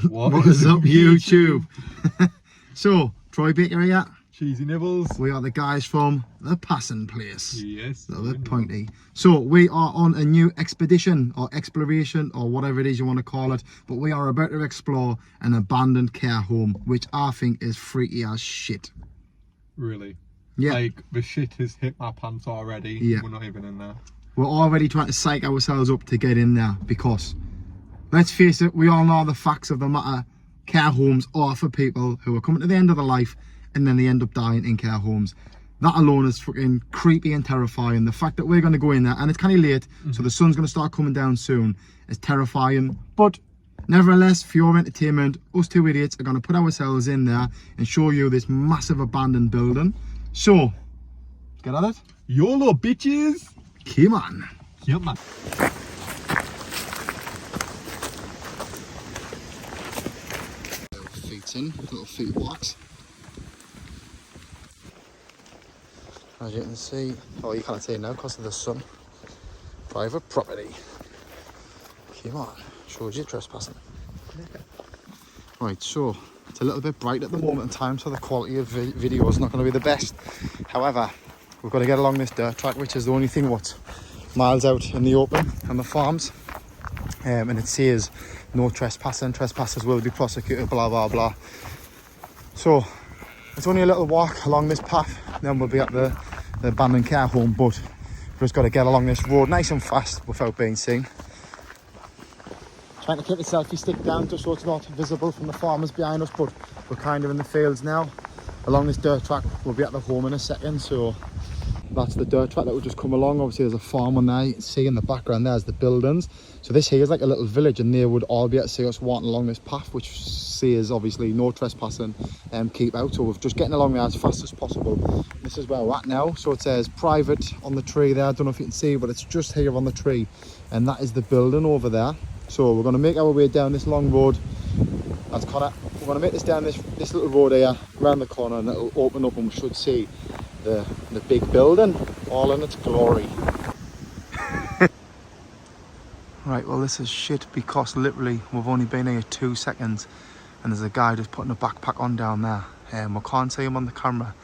What is up, YouTube? So, Troy Baker here. Cheesy Nibbles. We are the guys from the Passing Place. Yes. A little bit pointy. So, we are on a new expedition or exploration or whatever it is you want to call it. But we are about to explore an abandoned care home, which I think is freaky as shit. Really? Yeah. Like, the shit has hit my pants already. Yeah. We're not even in there. We're already trying to psych ourselves up to get in there because, let's face it, we all know the facts of the matter. Care homes are for people who are coming to the end of their life and then they end up dying in care homes. That alone is fucking creepy and terrifying. The fact that we're going to go in there and it's kind of late, so the sun's going to start coming down soon, is terrifying. But nevertheless, for your entertainment, us two idiots are going to put ourselves in there and show you this massive abandoned building. So, get at it. YOLO, bitches! Come on. Come on. Feet in, little feet walks. As you can see, oh, you can't see now because of the sun. Private property. Come on, shows you trespassing. Right, so it's a little bit bright at the moment in time, so the quality of video is not going to be the best. However, we've got to get along this dirt track, which is the only thing what's miles out in the open and the farms. And it says no trespassing, trespassers will be prosecuted, blah blah blah. So it's only a little walk along this path, then we'll be at the abandoned care home, but we've just got to get along this road nice and fast without being seen. Trying to keep the selfie stick down just so it's not visible from the farmers behind us, but we're kind of in the fields now. Along this dirt track, we'll be at the home in a second, so that's the dirt track that will just come along. Obviously there's a farm on there, you can see in the background there's the buildings. So this here is like a little village and they would all be able to see us walking along this path, which says obviously no trespassing, keep out. So we're just getting along there as fast as possible. This is where we're at now. So it says private on the tree there, I don't know if you can see, but it's just here on the tree. And that is the building over there. So we're going to make our way down this long road. That's Connor. We're going to make this down this little road here, around the corner, and it'll open up and we should see the big building all in its glory. Right, well this is shit because literally we've only been here 2 seconds and there's a guy just putting a backpack on down there. We can't see him on the camera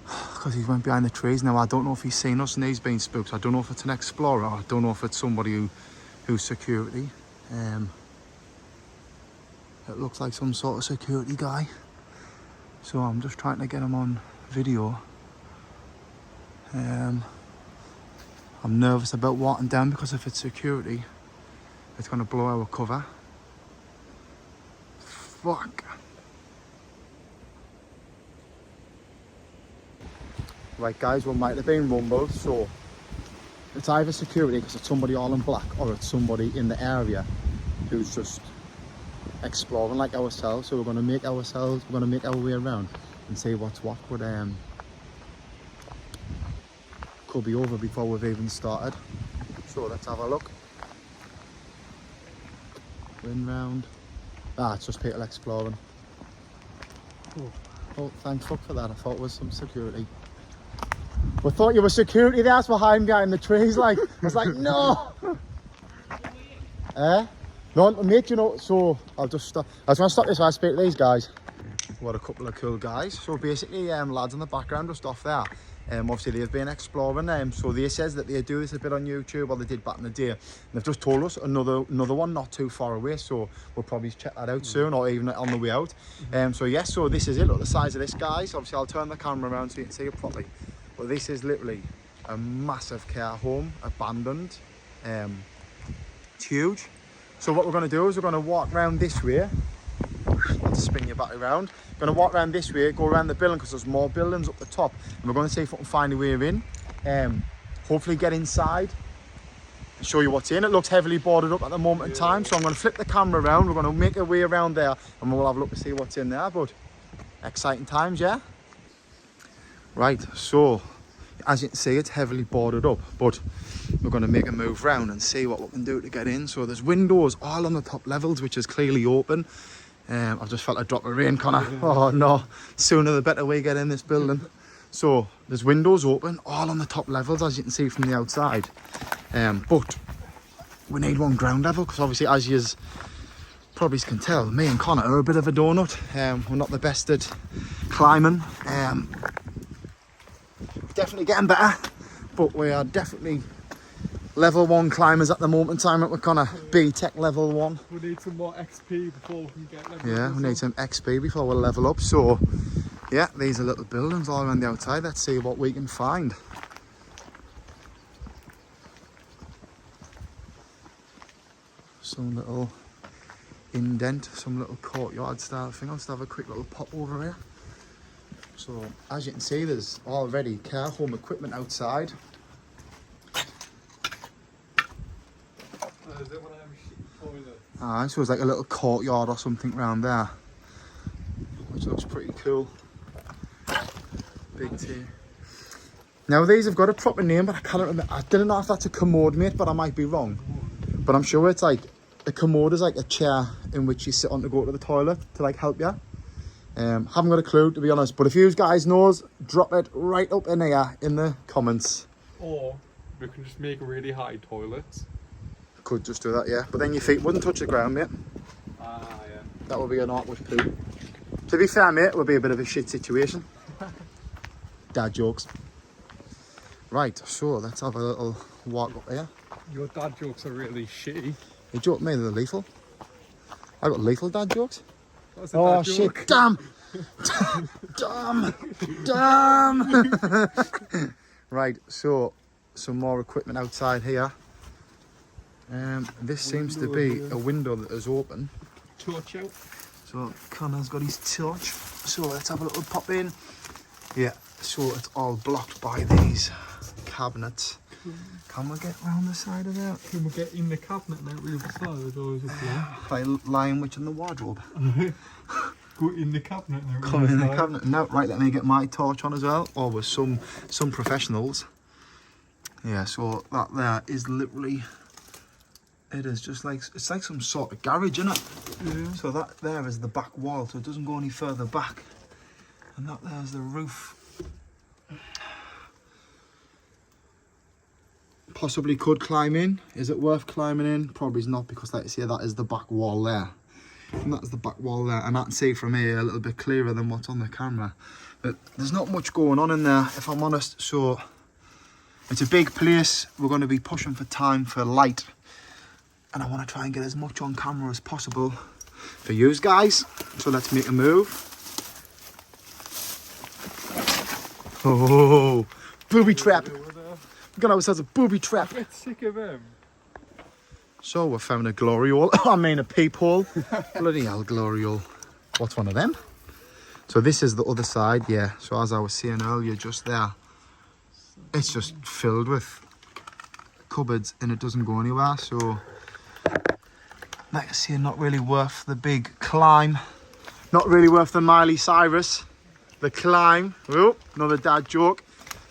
because he went behind the trees. Now I don't know if he's seen us and he's been spooked. I don't know if it's an explorer, I don't know if it's somebody who's security. It looks like some sort of security guy, so I'm just trying to get him on video. I'm nervous about walking down because if it's security, it's going to blow our cover. Fuck. Right guys, we might have been rumbled, so it's either security because it's somebody all in black, or it's somebody in the area who's just exploring like ourselves. So we're going to make our way around and see what's what, but could be over before we've even started. So let's have a look. Wind round. Ah, it's just people exploring. Oh, thanks fuck for that. I thought it was some security. We thought you were security, that's behind behind the trees, like. I was like, no! No, mate, you know, so I just want to stop this while I speak to these guys. What a couple of cool guys. So basically, lads in the background just off there. Obviously they've been exploring, so they says that they do this a bit on YouTube, or they did back in the day, and they've just told us another one not too far away, so we'll probably check that out soon, or even on the way out. So yes, so this is it. Look at the size of this, guys. Obviously I'll turn the camera around so you can see it properly, but this is literally a massive care home, abandoned. It's huge. So what we're going to do is we're going to walk around this way. Let's spin your battery around. We're going to walk around this way, go around the building because there's more buildings up the top, and we're going to see if we can find a way in. Hopefully get inside and show you what's in. It looks heavily boarded up at the moment in time, so I'm going to flip the camera around. We're going to make our way around there and we'll have a look to see what's in there. But exciting times, yeah? Right, so as you can see, it's heavily boarded up, but we're going to make a move round and see what we can do to get in. So there's windows all on the top levels, which is clearly open. I've just felt a drop of rain, Connor. Oh no, sooner the better we get in this building. So there's windows open all on the top levels, as you can see from the outside. But we need one ground level because obviously, as you probably can tell, me and Connor are a bit of a donut. We're not the best at climbing. Definitely getting better, but we are definitely level 1 climbers at the moment in time. We're Connor, B-Tech level 1. We need some more XP before we can get level. Yeah, we need some XP before we level up. So yeah, these are little buildings all around the outside. Let's see what we can find. Some little indent, some little courtyard style thing. I'll just have a quick little pop over here. So as you can see, there's already care home equipment outside. Is it one of them shit toilets? Alright, so it's like a little courtyard or something around there, which looks pretty cool. Big T. Now these have got a proper name, but I can't remember. I don't know if that's a commode, mate, but I might be wrong. But I'm sure it's like, a commode is like a chair in which you sit on to go to the toilet to like help you. Haven't got a clue, to be honest, but if you guys knows, drop it right up in here in the comments. Or we can just make really high toilets. Could just do that, yeah, but then your feet wouldn't touch the ground, mate. Ah, yeah. That would be an awkward poo. To be fair, mate, it would be a bit of a shit situation. Dad jokes. Right, so let's have a little walk up here. Your dad jokes are really shitty. You joke me, they're lethal. I got lethal dad jokes. What's a Oh dad shit, joke? damn! Damn! Right, so some more equipment outside here. This seems to be a window that is open. Torch out. So Connor's got his torch. So let's have a little pop in. Yeah, so it's all blocked by these cabinets. Can we get round the side of that? Can we get in the cabinet now with the side or is it By lying which in the wardrobe. Go in the cabinet now. Come in the cabinet. No, right, let me get my torch on as well. Or with some professionals. Yeah, so that there is literally, it is just like, it's like some sort of garage, isn't it? Yeah. So that there is the back wall, so it doesn't go any further back. And that there's the roof. Possibly could climb in. Is it worth climbing in? Probably not, because like I say, that is the back wall there. And that's the back wall there. And I can see from here a little bit clearer than what's on the camera. But there's not much going on in there, if I'm honest. So it's a big place. We're going to be pushing for time for light. And I want to try and get as much on camera as possible for you guys. So let's make a move. Oh, booby trap. We got ourselves a booby trap. Get sick of him. So we found a glory hole. I mean a peephole. Bloody hell, glory hole. What's one of them? So this is the other side, yeah. So as I was saying earlier, just there, it's just filled with cupboards and it doesn't go anywhere. So like I say, not really worth the big climb. Not really worth the Miley Cyrus. The climb. Oh, another dad joke.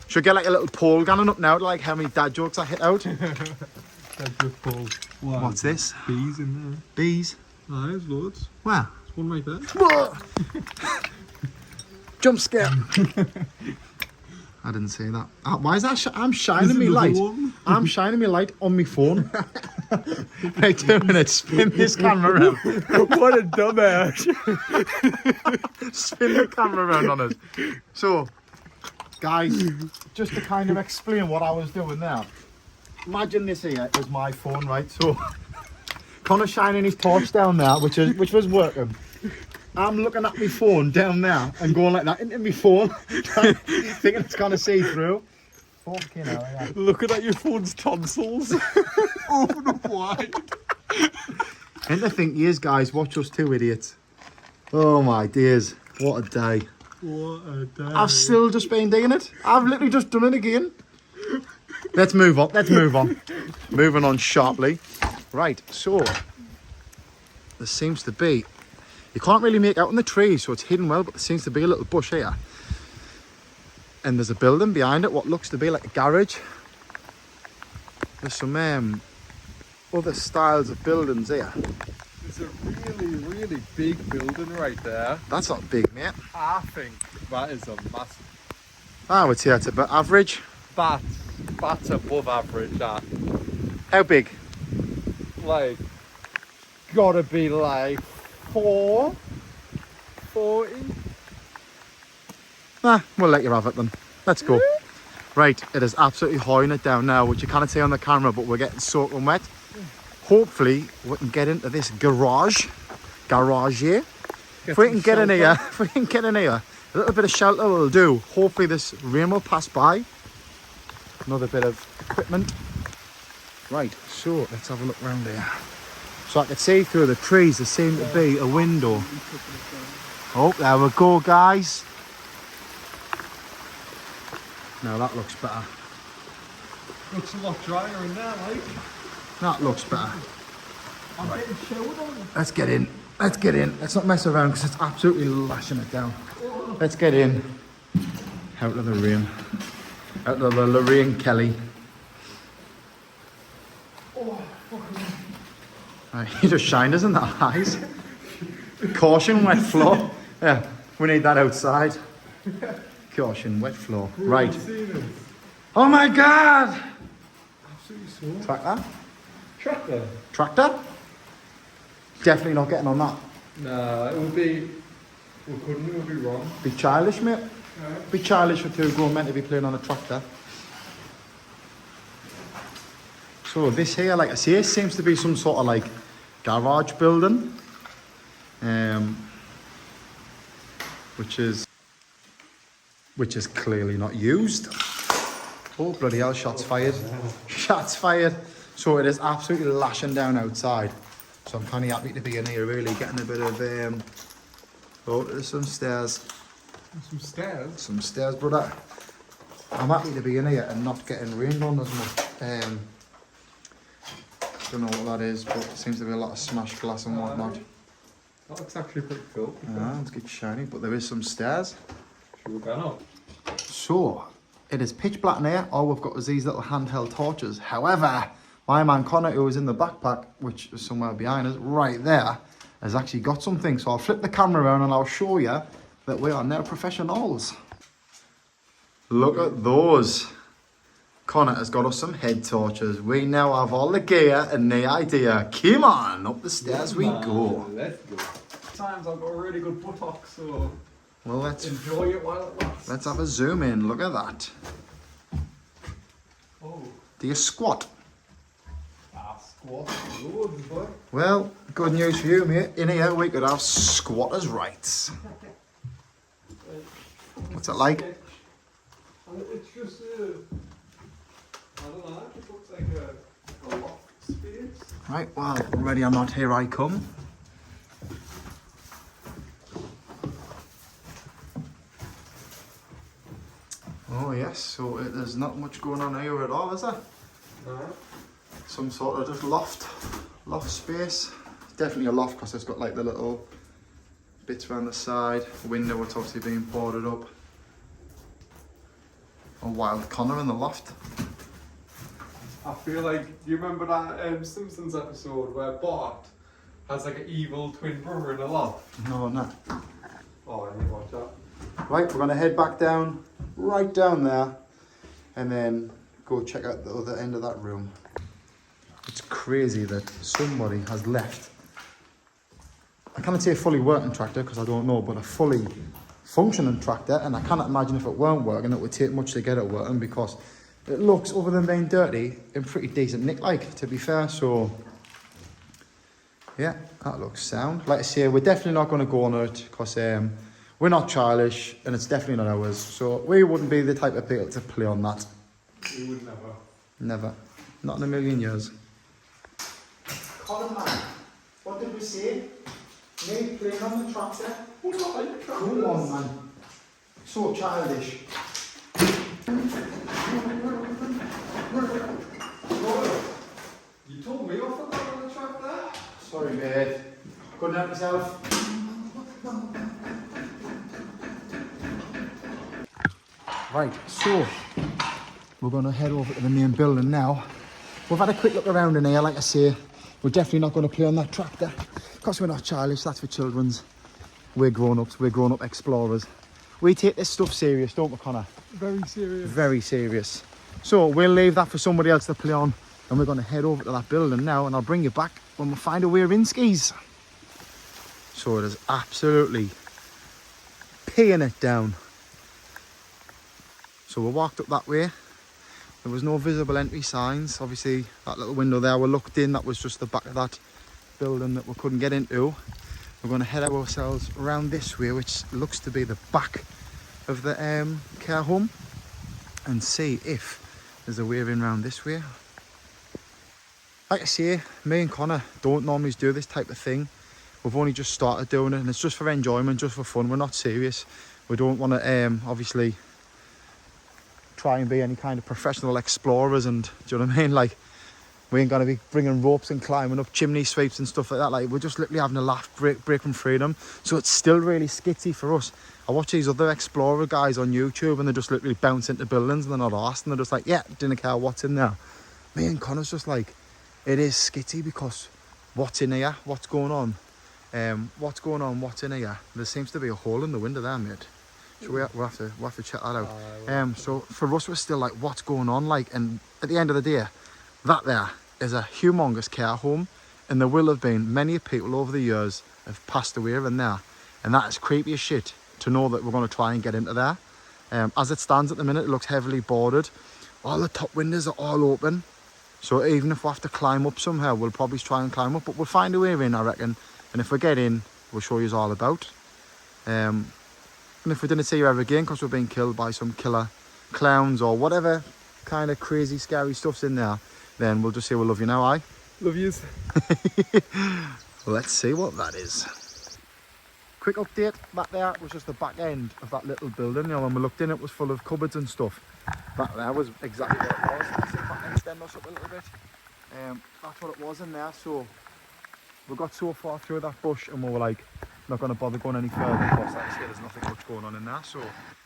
Should get like a little poll going up now to like how many dad jokes I hit out. Dad joke poll. Wow. What's this? Bees in there. Bees. Ah, there's loads. Where? There's one right there. Jump scare. I didn't see that. Why is that? I'm shining me light. I'm shining me light on my phone. Right, 2 minutes. Spin this camera around. What a dumbass. Spin the camera around on us. So, guys, just to kind of explain what I was doing there. Imagine this here is my phone, right? So, Connor's shining his torch down there, which was working. I'm looking at my phone down there and going like that into my phone, thinking it's gonna see through. Fucking hell, yeah. Looking at your phone's tonsils. Open up wide. And the thing is, guys, watch us two idiots. Oh my days, what a day. What a day. I've still just been doing it. I've literally just done it again. Let's move on, let's move on. Moving on sharply. Right, so, there seems to be, you can't really make out in the trees, so it's hidden well, but there seems to be a little bush here. And there's a building behind it, what looks to be like a garage. There's some other styles of buildings here. There's a really, really big building right there. That's not big, mate. I think that is a massive. I would say it's about average. That's above average, that. How big? Like, gotta be like 40. Nah, we'll let you have it then. Let's go. Right, it is absolutely hoying it down now, which you can't see on the camera, but we're getting soaking wet. Hopefully, we can get into this garage here. If we can get in here, a little bit of shelter will do. Hopefully this rain will pass by. Another bit of equipment. Right, so let's have a look around here. So I can see through the trees there seems to be a window. Oh, there we go, guys. Now that looks better. Looks a lot drier in there, like. That looks better. I'm getting showered on. Let's get in. Let's get in. Let's not mess around because it's absolutely lashing it down. Let's get in. Out of the rain. Out of the Lorraine Kelly. Right, he just shined us in the eyes. Caution, wet floor. Yeah, we need that outside. Caution, wet floor. Right. Oh my God! Absolutely so. Tractor? Tractor? Tractor? Definitely not getting on that. Nah, it would be. We couldn't, it would be wrong. Be childish, mate. Yeah. Be childish for two grown men to be playing on a tractor. So this here, like I say, seems to be some sort of like garage building. Which is clearly not used. Oh bloody hell, shots fired. Shots fired. So it is absolutely lashing down outside. So I'm kind of happy to be in here, really getting a bit of oh, there's some stairs. Some stairs? Some stairs, brother. I'm happy to be in here and not getting rained on as much. Don't know what that is, but it seems to be a lot of smashed glass and whatnot. That looks actually pretty cool. Yeah, it's good shiny, but there is some stairs. Should we go up? So, it is pitch black in here. All we've got is these little handheld torches. However, my man Connor, who was in the backpack, which is somewhere behind us, right there, has actually got something. So I'll flip the camera around and I'll show you that we are now professionals. Look at those. Connor has got us some head torches. We now have all the gear and the idea. Come on, up the stairs we go. Let's go. Times I've got a really good buttock, so Well, let's enjoy it while it lasts. Let's have a zoom in. Look at that. Oh. Do you squat? Squat. Loads, boy. Well, good news for you, mate. In here we could have squatters' rights. What's it like? It's just I don't know, it just looks like a loft space. Right, well, ready or not, here I come. Oh yes, so there's not much going on here at all, is there? No. Some sort of just loft space. Definitely a loft because it's got like the little bits around the side. Window that's obviously being boarded up. A wild Connor in the loft. I feel like, do you remember that Simpsons episode where Bart has like an evil twin brother in a loft? No, no. Oh, I need to watch that. Right, we're going to head back down, right down there, and then go check out the other end of that room. It's crazy that somebody has left, I can't say a fully working tractor because I don't know, but a fully functioning tractor, and I cannot imagine if it weren't working, it would take much to get it working because it looks, other than being dirty, in pretty decent nick like, to be fair. So yeah, that looks sound. Like I say, we're definitely not going to go on it because we're not childish and it's definitely not ours. So we wouldn't be the type of people to play on that. We would never. Never. Not in a million years. Colin, man, what did we say? Me playing on the tractor? What do I like tractors? Come on, man. So childish. You told me off about on the tractor? Sorry, mate. Couldn't help myself. Right, so we're going to head over to the main building now. We've had a quick look around in here, like I say. We're definitely not going to play on that tractor because we're not childish, that's for children's. We're grown-ups, we're grown-up explorers. We take this stuff serious, don't we, Connor? Very serious. Very serious. So we'll leave that for somebody else to play on. and we're going to head over to that building now, and I'll bring you back when we find a way in skis. So it is absolutely peeing it down. So we walked up that way. There was no visible entry signs. Obviously that little window there we looked in, that was just the back of that building that we couldn't get into. We're going to head ourselves around this way, which looks to be the back of the care home, and see if there's a way in around this way. Like I say, me and Connor don't normally do this type of thing. We've only just started doing it, and it's just for enjoyment, just for fun. We're not serious. We don't want to obviously try and be any kind of professional explorers, and do you know what I mean? Like, we ain't gonna be bringing ropes and climbing up chimney sweeps and stuff like that. Like, we're just literally having a laugh, break from freedom. So it's still really skitty for us. I watch these other explorer guys on YouTube, and they just literally bounce into buildings and they're not arsed, and they're just like, yeah, didn't care what's in there. Me and Connor's just like, it is skitty because what's in here? What's going on? What's going on? What's in here? There seems to be a hole in the window there, mate. So we'll have to check that out. So for us, we're still like, what's going on? Like, and at the end of the day, that there is a humongous care home, and there will have been many people over the years have passed away in there, and that is creepy as shit to know that we're going to try and get into there. As it stands at the minute, it looks heavily boarded. All the top windows are all open, so even if we have to climb up somehow, we'll probably try and climb up, but we'll find a way in, I reckon. And if we get in, we'll show you all about. And if we didn't see you ever again because we're being killed by some killer clowns or whatever kind of crazy scary stuff's in there, then we'll just say we love you now, aye? Love yous. Let's see what that is. Quick update, that there was just the back end of that little building. You know, when we looked in, it was full of cupboards and stuff. That there was exactly what it was. Let's see if I can extend us up a little bit. That's what it was in there. So we got so far through that bush, and we were like, not going to bother going any further because, like I say, there's nothing much going on in there. So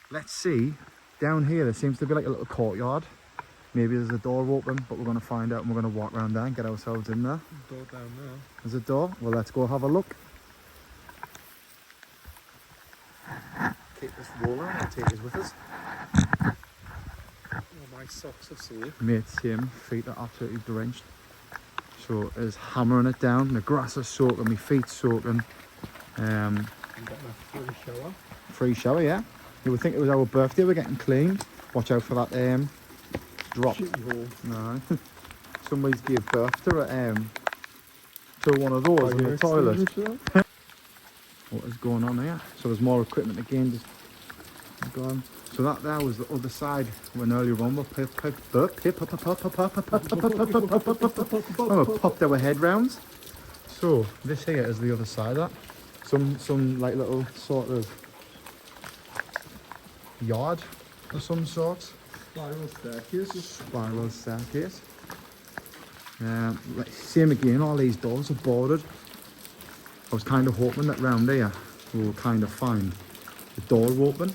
let's see. Down here, there seems to be like a little courtyard. Maybe there's a door open, but we're going to find out, and we're going to walk around there and get ourselves in there. Door down there. There's a door. Well, let's go have a look. Keep this rolling, I'll take this with us. Oh, my socks are safe. Mate, same. Feet are absolutely drenched. So it's hammering it down. The grass is soaking, my feet soaking. You got a free shower. Free shower, yeah. You would think it was our birthday, we're getting cleaned. Watch out for that drop. No. Somebody's gave birth to one of those in the toilet. What is going on here? So there's more equipment again, just gone. So that there was the other side when earlier on we popped our head rounds. So this here is the other side of that. Some like little sort of yard of some sort. Spiral staircase. Spiral staircase. Same again, all these doors are boarded. I was kind of hoping that round here we'll kind of find the door open.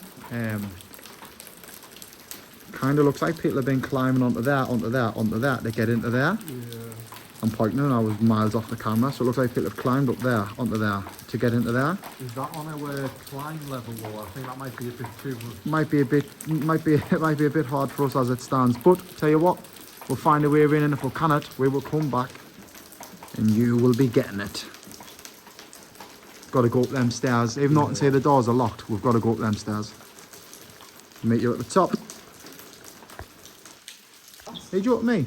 Kind of looks like people have been climbing onto there to get into there. Yeah. I'm pointing and I was miles off the camera, so it looks like people have climbed up there onto there to get into there. Is that on our climb level though? I think that might be a bit too much. Might be a bit hard for us as it stands, but tell you what, we'll find a way in, and if we cannot, we will come back and you will be getting it. Got to go up them stairs. Even though I can say the doors are locked, we've got to go up them stairs. Meet you at the top. Hey, do you know what I mean?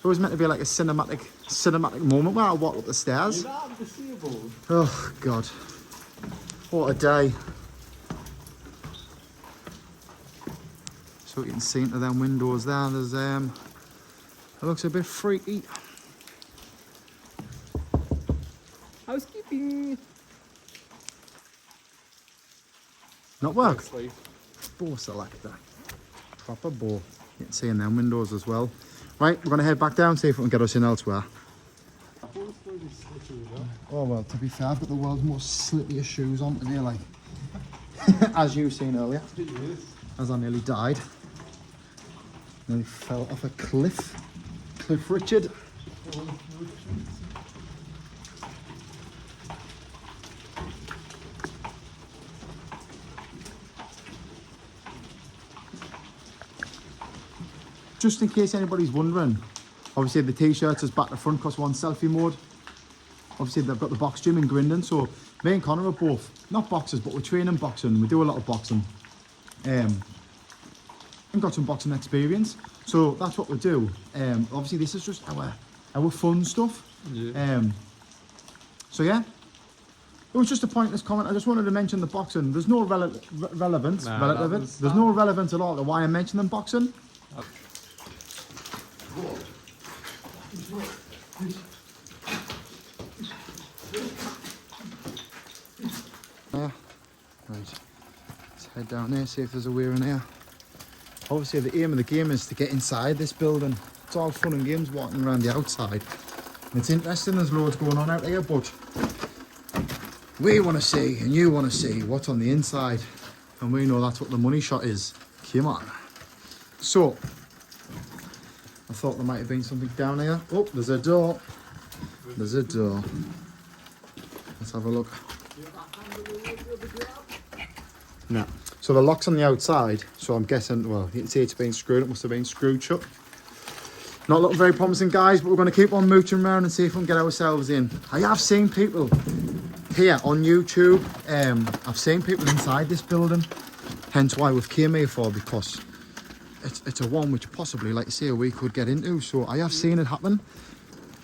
It was meant to be like a cinematic moment where I walk up the stairs. You're not disabled. Oh God, what a day. So you can see into them windows there. There's it looks a bit freaky. Housekeeping. Not work. Sleep. Bow selector. Proper bow. You can see in them windows as well. Right, we're going to head back down, see if we can get us in elsewhere. Oh well, to be fair, I've got the world's most slippiest shoes on today, like. As you've seen earlier. As I nearly died. Nearly fell off a cliff. Cliff Richard. Just in case anybody's wondering, Obviously the t-shirts is back to front because we're on selfie mode. Obviously they've got the box gym in Grindon, so me and Connor are both, not boxers, but we're training boxing. We do a lot of boxing. And got some boxing experience. So that's what we do. Obviously this is just our fun stuff. Yeah. So yeah. It was just a pointless comment. I just wanted to mention the boxing. There's no relevance. There's no relevance at all to why I'm mentioning boxing. Yeah. Right. Let's head down there, see if there's a weir in here. Obviously the aim of the game is to get inside this building. It's all fun and games walking around the outside. And it's interesting, there's loads going on out here, but we want to see, and you want to see, what's on the inside. And we know that's what the money shot is. Come on. So, I thought there might have been something down here. Oh, there's a door. There's a door. Let's have a look. No. So the lock's on the outside, so I'm guessing, well, you can see it's been screwed. It must have been screwed shut. Not looking very promising, guys, but we're going to keep on mooching around and see if we can get ourselves in. I have seen people here on YouTube. I've seen people inside this building, hence why we've came here for, because it's a one which possibly, like you say, we could get into. So I have seen it happen,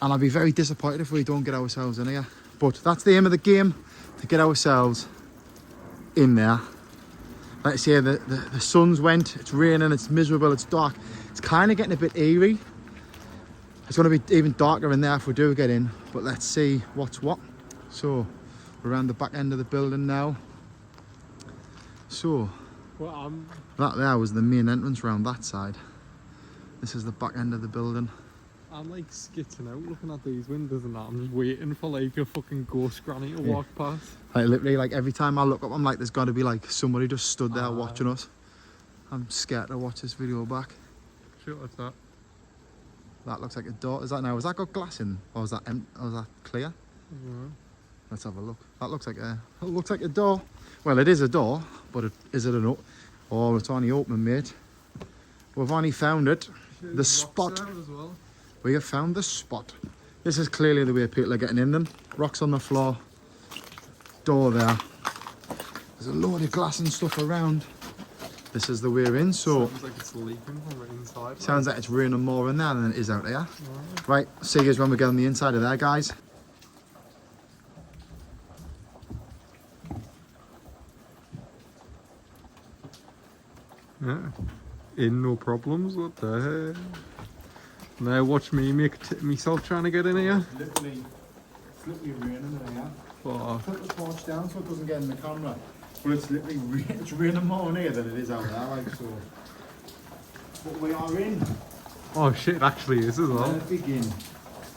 and I'd be very disappointed if we don't get ourselves in here. But that's the aim of the game, to get ourselves in there. Like I say, the sun's went, it's raining, it's miserable, it's dark. It's kind of getting a bit eerie. It's going to be even darker in there if we do get in, but let's see what's what. So, we're around the back end of the building now. So, that there was the main entrance round that side. This is the back end of the building. I'm like skitzing out looking at these windows and that. I'm just waiting for like a fucking ghost granny to walk past. Like literally, like every time I look up, I'm like, there's got to be like somebody just stood there watching us. I'm scared to watch this video back. Shit, what's that? That looks like a door. Is that now? Has that got glass in, or is that or is that clear? Let's have a look. That looks like a door. Well, it is a door, but is it an oh, it's only open, mate. We've only found it. The spot. As well. We have found the spot. This is clearly the way people are getting in them. Rocks on the floor. Door there. There's a load of glass and stuff around. This is the way in, so... Sounds like it's leaking from the inside. Sounds like it's raining more in there than it is out there. Right, see you guys when we get on the inside of there, guys. Yeah. In no problems, what the heck? Now watch me make myself trying to get in here. It's literally raining in here. Oh. Put the torch down so it doesn't get in the camera. But it's literally it's raining more in here than it is out there, like so. But we are in. Oh shit, it actually is as well. Let's begin.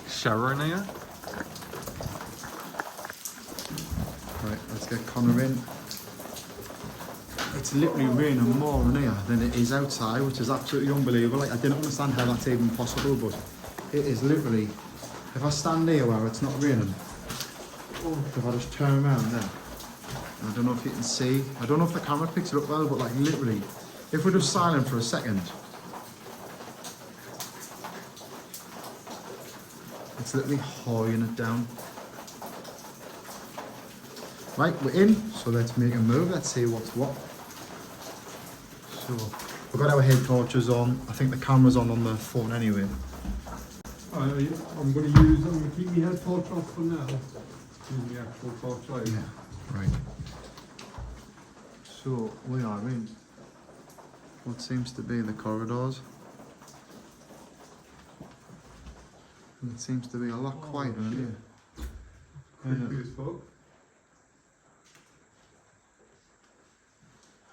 Shower in here. Right, let's get Connor in. It's literally raining more in here than it is outside, which is absolutely unbelievable. Like, I didn't understand how that's even possible, but it is literally, if I stand here where it's not raining, if I just turn around there, I don't know if you can see, I don't know if the camera picks it up well, but like literally, if we're just silent for a second, it's literally hauling it down. Right, we're in, so let's make a move, let's see what's what. So, we've got our head torches on. I think the camera's on the phone anyway. I'm going to keep my head torch off for now. Use the actual torchlight. Yeah, right. So, we are in what seems to be the corridors. And it seems to be a lot quieter in here. Creepy as fuck.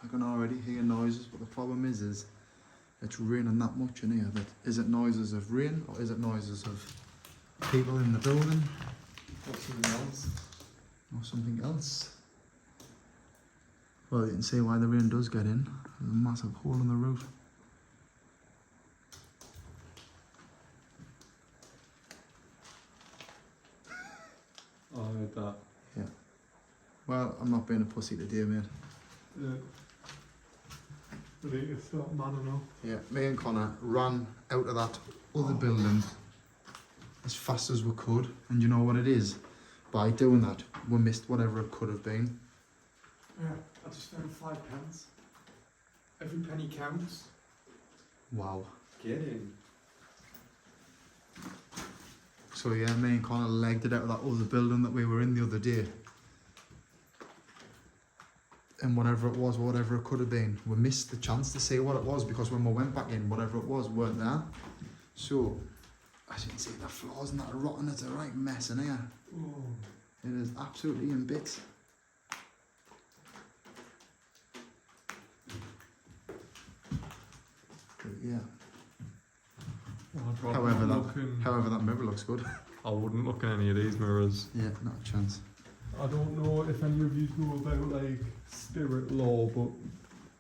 I can already hear noises, but the problem is it's raining that much in here that is it noises of rain or is it noises of people in the building? Or something else. Or something else. Well, you can see why the rain does get in. There's a massive hole in the roof. I heard that. Yeah. Well, I'm not being a pussy today, mate. Yeah. I think it's not man enough. Yeah, me and Connor ran out of that other building as fast as we could. And you know what it is? By doing that, we missed whatever it could have been. Yeah, I just found 5 pence. Every penny counts. Wow. Get in. So yeah, me and Connor legged it out of that other building that we were in the other day. And whatever it was, whatever it could have been, we missed the chance to see what it was because when we went back in, whatever it was weren't there. So, as you can see, the floors and that are rotten. It's a right mess in here. Oh. It is absolutely in bits. But yeah. However, that mirror looks good. I wouldn't look in any of these mirrors. Yeah, not a chance. I don't know if any of you know about like spirit law, but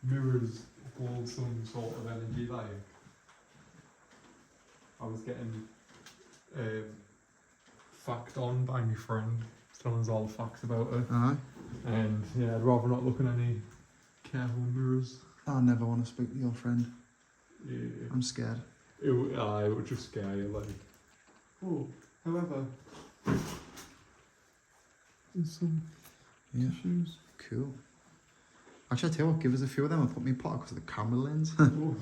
mirrors hold some sort of energy. Like I was getting fact on by my friend, telling us all the facts about it. And yeah, I'd rather not look in any care home mirrors. I never want to speak to your friend. Yeah. I'm scared. It would just scare you, like. Oh, however, there's some issues. Cool. Actually, I tell you what, give us a few of them and put me in pot because of the camera lens. Oh,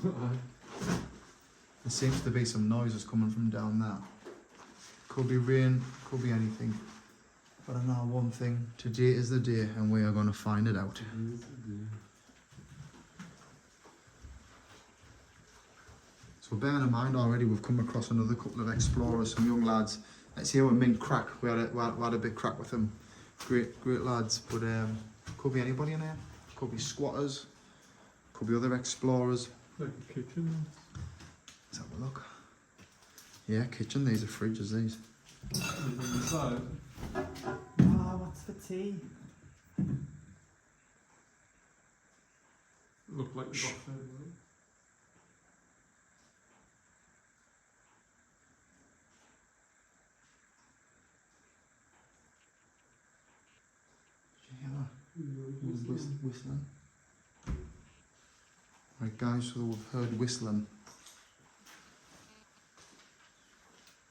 There seems to be some noises coming from down there. Could be rain, could be anything. But I know one thing, today is the day and we are going to find it out. So bearing in mind already we've come across another couple of explorers, some young lads. Let's hear with Mint Crack, we had a big crack with them. Great lads, but could be anybody in here. Could be squatters, could be other explorers. like a kitchen. Let's have a look. Yeah, kitchen, these are fridges, these. Anything inside? What's for tea? Look like the got food, right? Whistling. Right guys, so we've heard whistling.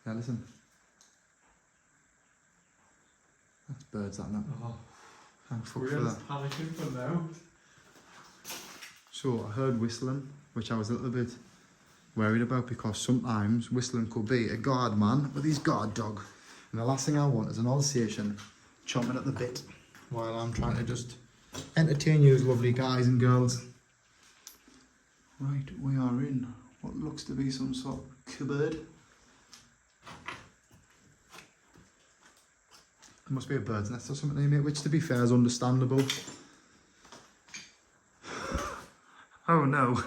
Yeah, listen. That's birds, that now. Oh, Thank fuck we're for that. just panicking for now. So I heard whistling, which I was a little bit worried about because sometimes whistling could be a guard man with his guard dog. And the last thing I want is an Alsatian chomping at the bit while I'm trying to just entertain you lovely guys and girls. Right, we are in what looks to be some sort of cupboard. It must be a bird's nest or something in it, which to be fair is understandable. Oh no,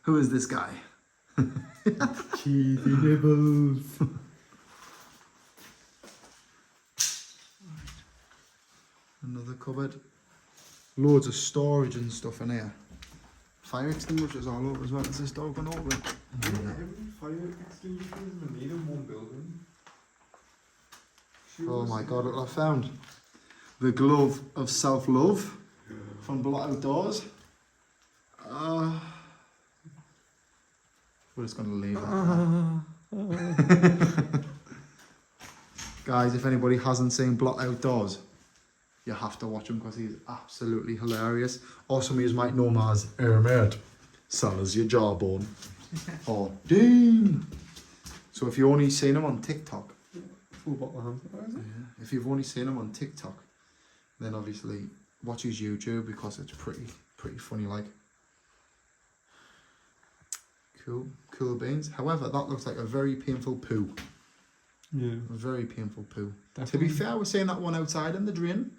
who is this guy? Cheesy nibbles. Another cupboard. Loads of storage and stuff in here. Fire extinguishers all over as well. Is this door going over? Yeah, every fire extinguisher is made in one building. Oh my god, look what I found. The glove of self-love from Blot Outdoors. We're just going to leave that. Guys, if anybody hasn't seen Blot Outdoors, you have to watch him because he's absolutely hilarious. Or some of you might know him as mate, sell us your jawbone. Or Dean. So if you've only seen him on TikTok, Full bottle of hand sanitizer. yeah, if you've only seen him on TikTok, then obviously watch his YouTube because it's pretty funny like. Cool beans. However, that looks like a very painful poo. Yeah. A very painful poo. Definitely. To be fair, we're seeing that one outside in the drain.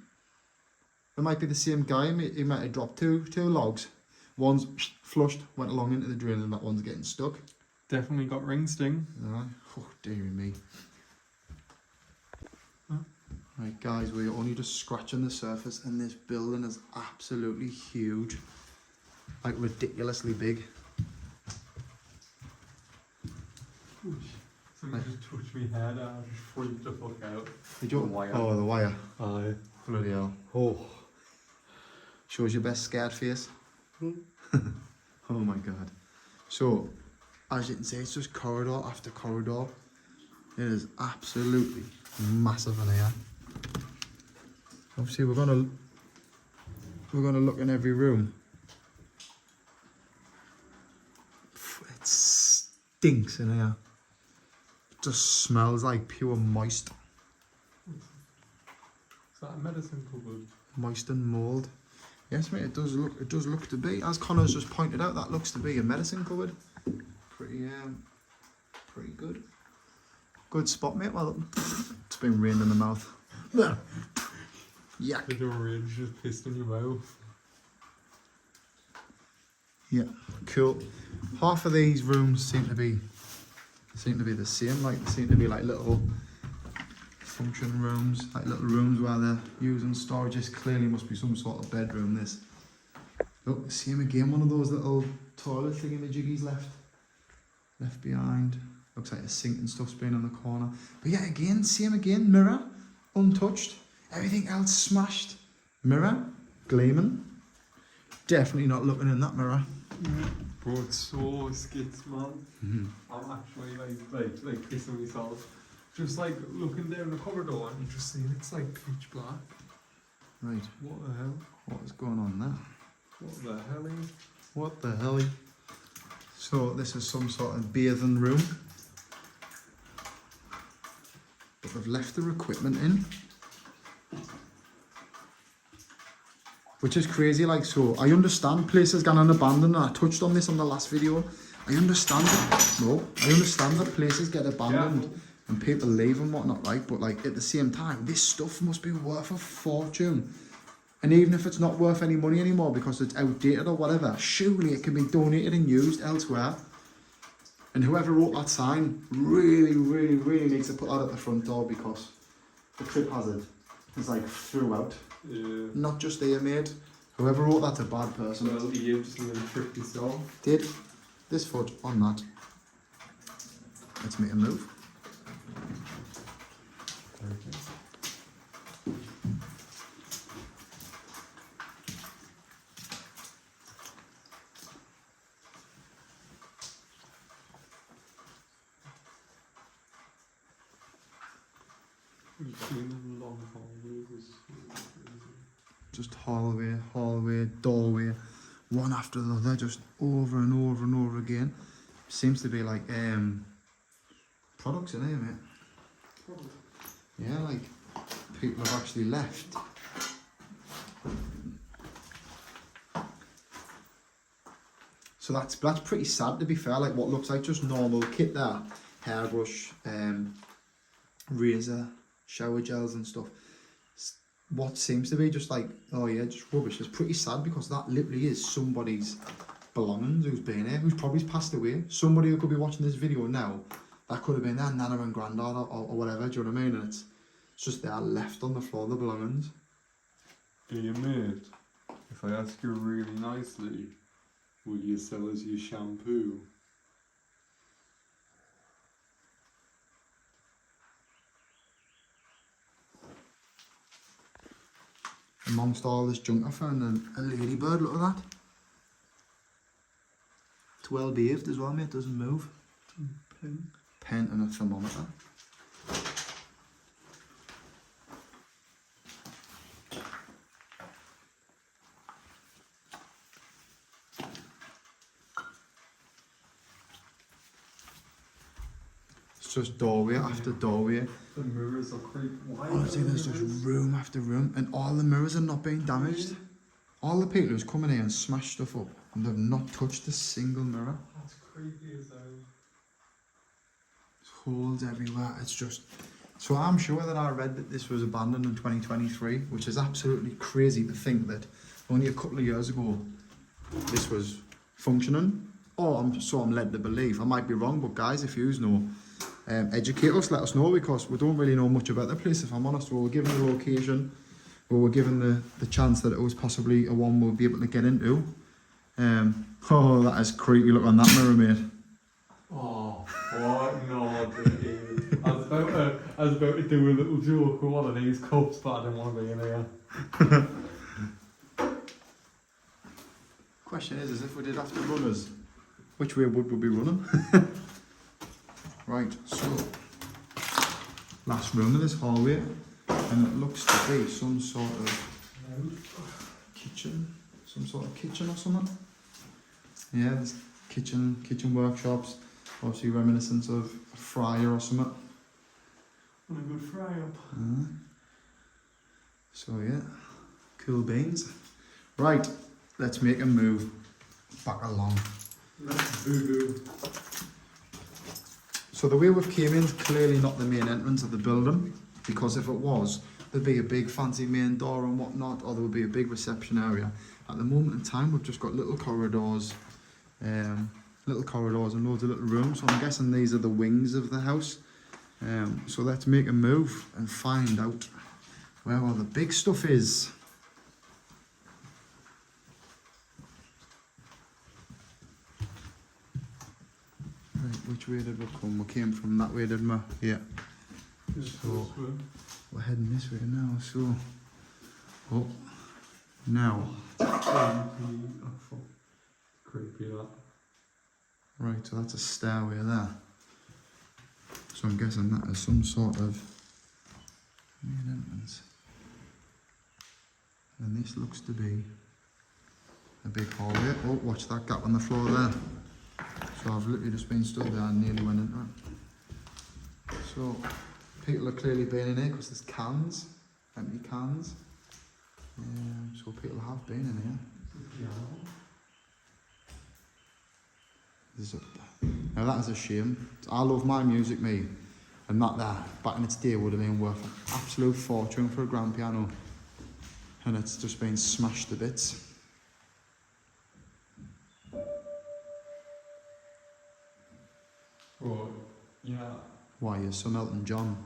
It might be the same guy. He might have dropped two logs. One's flushed, went along into the drain, and that one's getting stuck. Definitely got ring sting. Oh, dear me. Huh? Right, guys, we're only just scratching the surface, and this building is absolutely huge. Like, ridiculously big. Something just touched me head and I just freaked the fuck out. Did you? The wire. Oh, the wire. Aye. Bloody hell. Oh. Shows your best scared face. Oh my god. So, as you can see, it's just corridor after corridor. It is absolutely massive in here. Obviously, we're gonna look in every room. It stinks in here. It just smells like pure moist. Is that a medicine cupboard? Moist and mould. Yes, mate. It does look to be. As Connor's just pointed out, that looks to be a medicine cupboard. Pretty good. Good spot, mate. Well, it's been rained in the mouth. Yuck. The rain just pissed in your mouth. Yeah, cool. Half of these rooms seem to be the same. Like they seem to be like little function rooms, like little rooms where they're using storage. This clearly must be some sort of bedroom. This. Look, same again. One of those little toilet thingamajiggies left behind. Looks like the sink and stuff's been in the corner. But yeah, again, same again. Mirror, untouched. Everything else smashed. Mirror, gleaming. Definitely not looking in that mirror. Bro, it's so skits, man. I'm actually like pissing myself. Just like looking down the corridor and you just seeing it's like pitch black. Right. What the hell? What is going on there? What the hell? What the hell? So this is some sort of bathing room. But they've left their equipment in. Which is crazy, like, so I understand places gone abandoned, and I touched on this on the last video. I understand that places get abandoned and people leave and whatnot, right? But like at the same time, this stuff must be worth a fortune. And even if it's not worth any money anymore because it's outdated or whatever, surely it can be donated and used elsewhere. And whoever wrote that sign really, really, really needs to put that at the front door, because the trip hazard is like throughout. Yeah. Not just here, mate. Whoever wrote that's a bad person. Well, you just need to trip yourself. Did this foot on that. Let's make a move. Okay. Just hallway, doorway, one after the other, just over and over and over again. Seems to be like products in here, mate. Yeah, like people have actually left. So that's pretty sad, to be fair. Like what looks like just normal kit there, hairbrush, razor, shower gels and stuff. What seems to be just like, oh yeah, just rubbish. It's pretty sad, because that literally is somebody's belongings who's been here, who's probably passed away. Somebody who could be watching this video now, that could have been their nana and granddaughter or whatever, do you know what I mean? And it's just there left on the floor, the belongings. Dear mate, if I ask you really nicely, will you sell us your shampoo? Amongst all this junk, I found a ladybird, look at that. It's well behaved as well, mate, doesn't move. Pen and a thermometer. It's just doorway after doorway. The mirrors are creepy. Honestly, there's just room after room, and all the mirrors are not being damaged. All the people who's come in here and smashed stuff up, and they've not touched a single mirror. That's creepy as hell. There's holes everywhere. It's just... So I'm sure that I read that this was abandoned in 2023, which is absolutely crazy to think that only a couple of years ago this was functioning. Or I'm led to believe. I might be wrong, but guys, if you know, educate us, let us know, because we don't really know much about the place, if I'm honest. We were given the location, we were given the chance that it was possibly a one we'll be able to get into. Oh, that is creepy. Look on that mirror, mate. Oh, what? No, dude. I was about to do a little joke with one of these cups, but I didn't want to be in here. Question is if we did have to run us, which way would we be running? Right, so last room of this hallway, and it looks to be some sort of kitchen, some sort of kitchen or something. Yeah, there's kitchen workshops, obviously reminiscent of a fryer or something. And a good fry up. So yeah, cool beans. Right, let's make a move back along. Let's boo-boo. So the way we've came in is clearly not the main entrance of the building, because if it was, there'd be a big fancy main door and whatnot, or there would be a big reception area. At the moment in time, we've just got little corridors and loads of little rooms. So I'm guessing these are the wings of the house. So let's make a move and find out where all the big stuff is. Right, which way did we come? We came from that way, didn't we? Yeah. So we're heading this way now. So, oh, now. Creepy that. Right, so that's a stairway there. So I'm guessing that is some sort of main entrance. And this looks to be a big hallway. Oh, watch that gap on the floor there. So I've literally just been stood there and nearly went into it. So people are clearly been in here because there's cans, empty cans. So people have been in here. Now that is a shame. I love my music, me, and that there back in its day would have been worth an absolute fortune for a grand piano, and it's just been smashed to bits. Well, yeah. Why, you're some Elton John?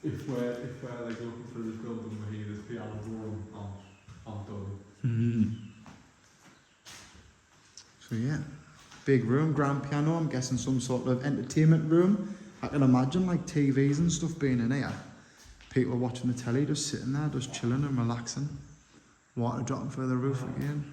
If we're like looking for this building, we hear this piano room, I'll do it. So yeah, big room, grand piano. I'm guessing some sort of entertainment room. I can imagine like TVs and stuff being in here. People watching the telly, just sitting there, just chilling and relaxing. Water dropping through the roof again.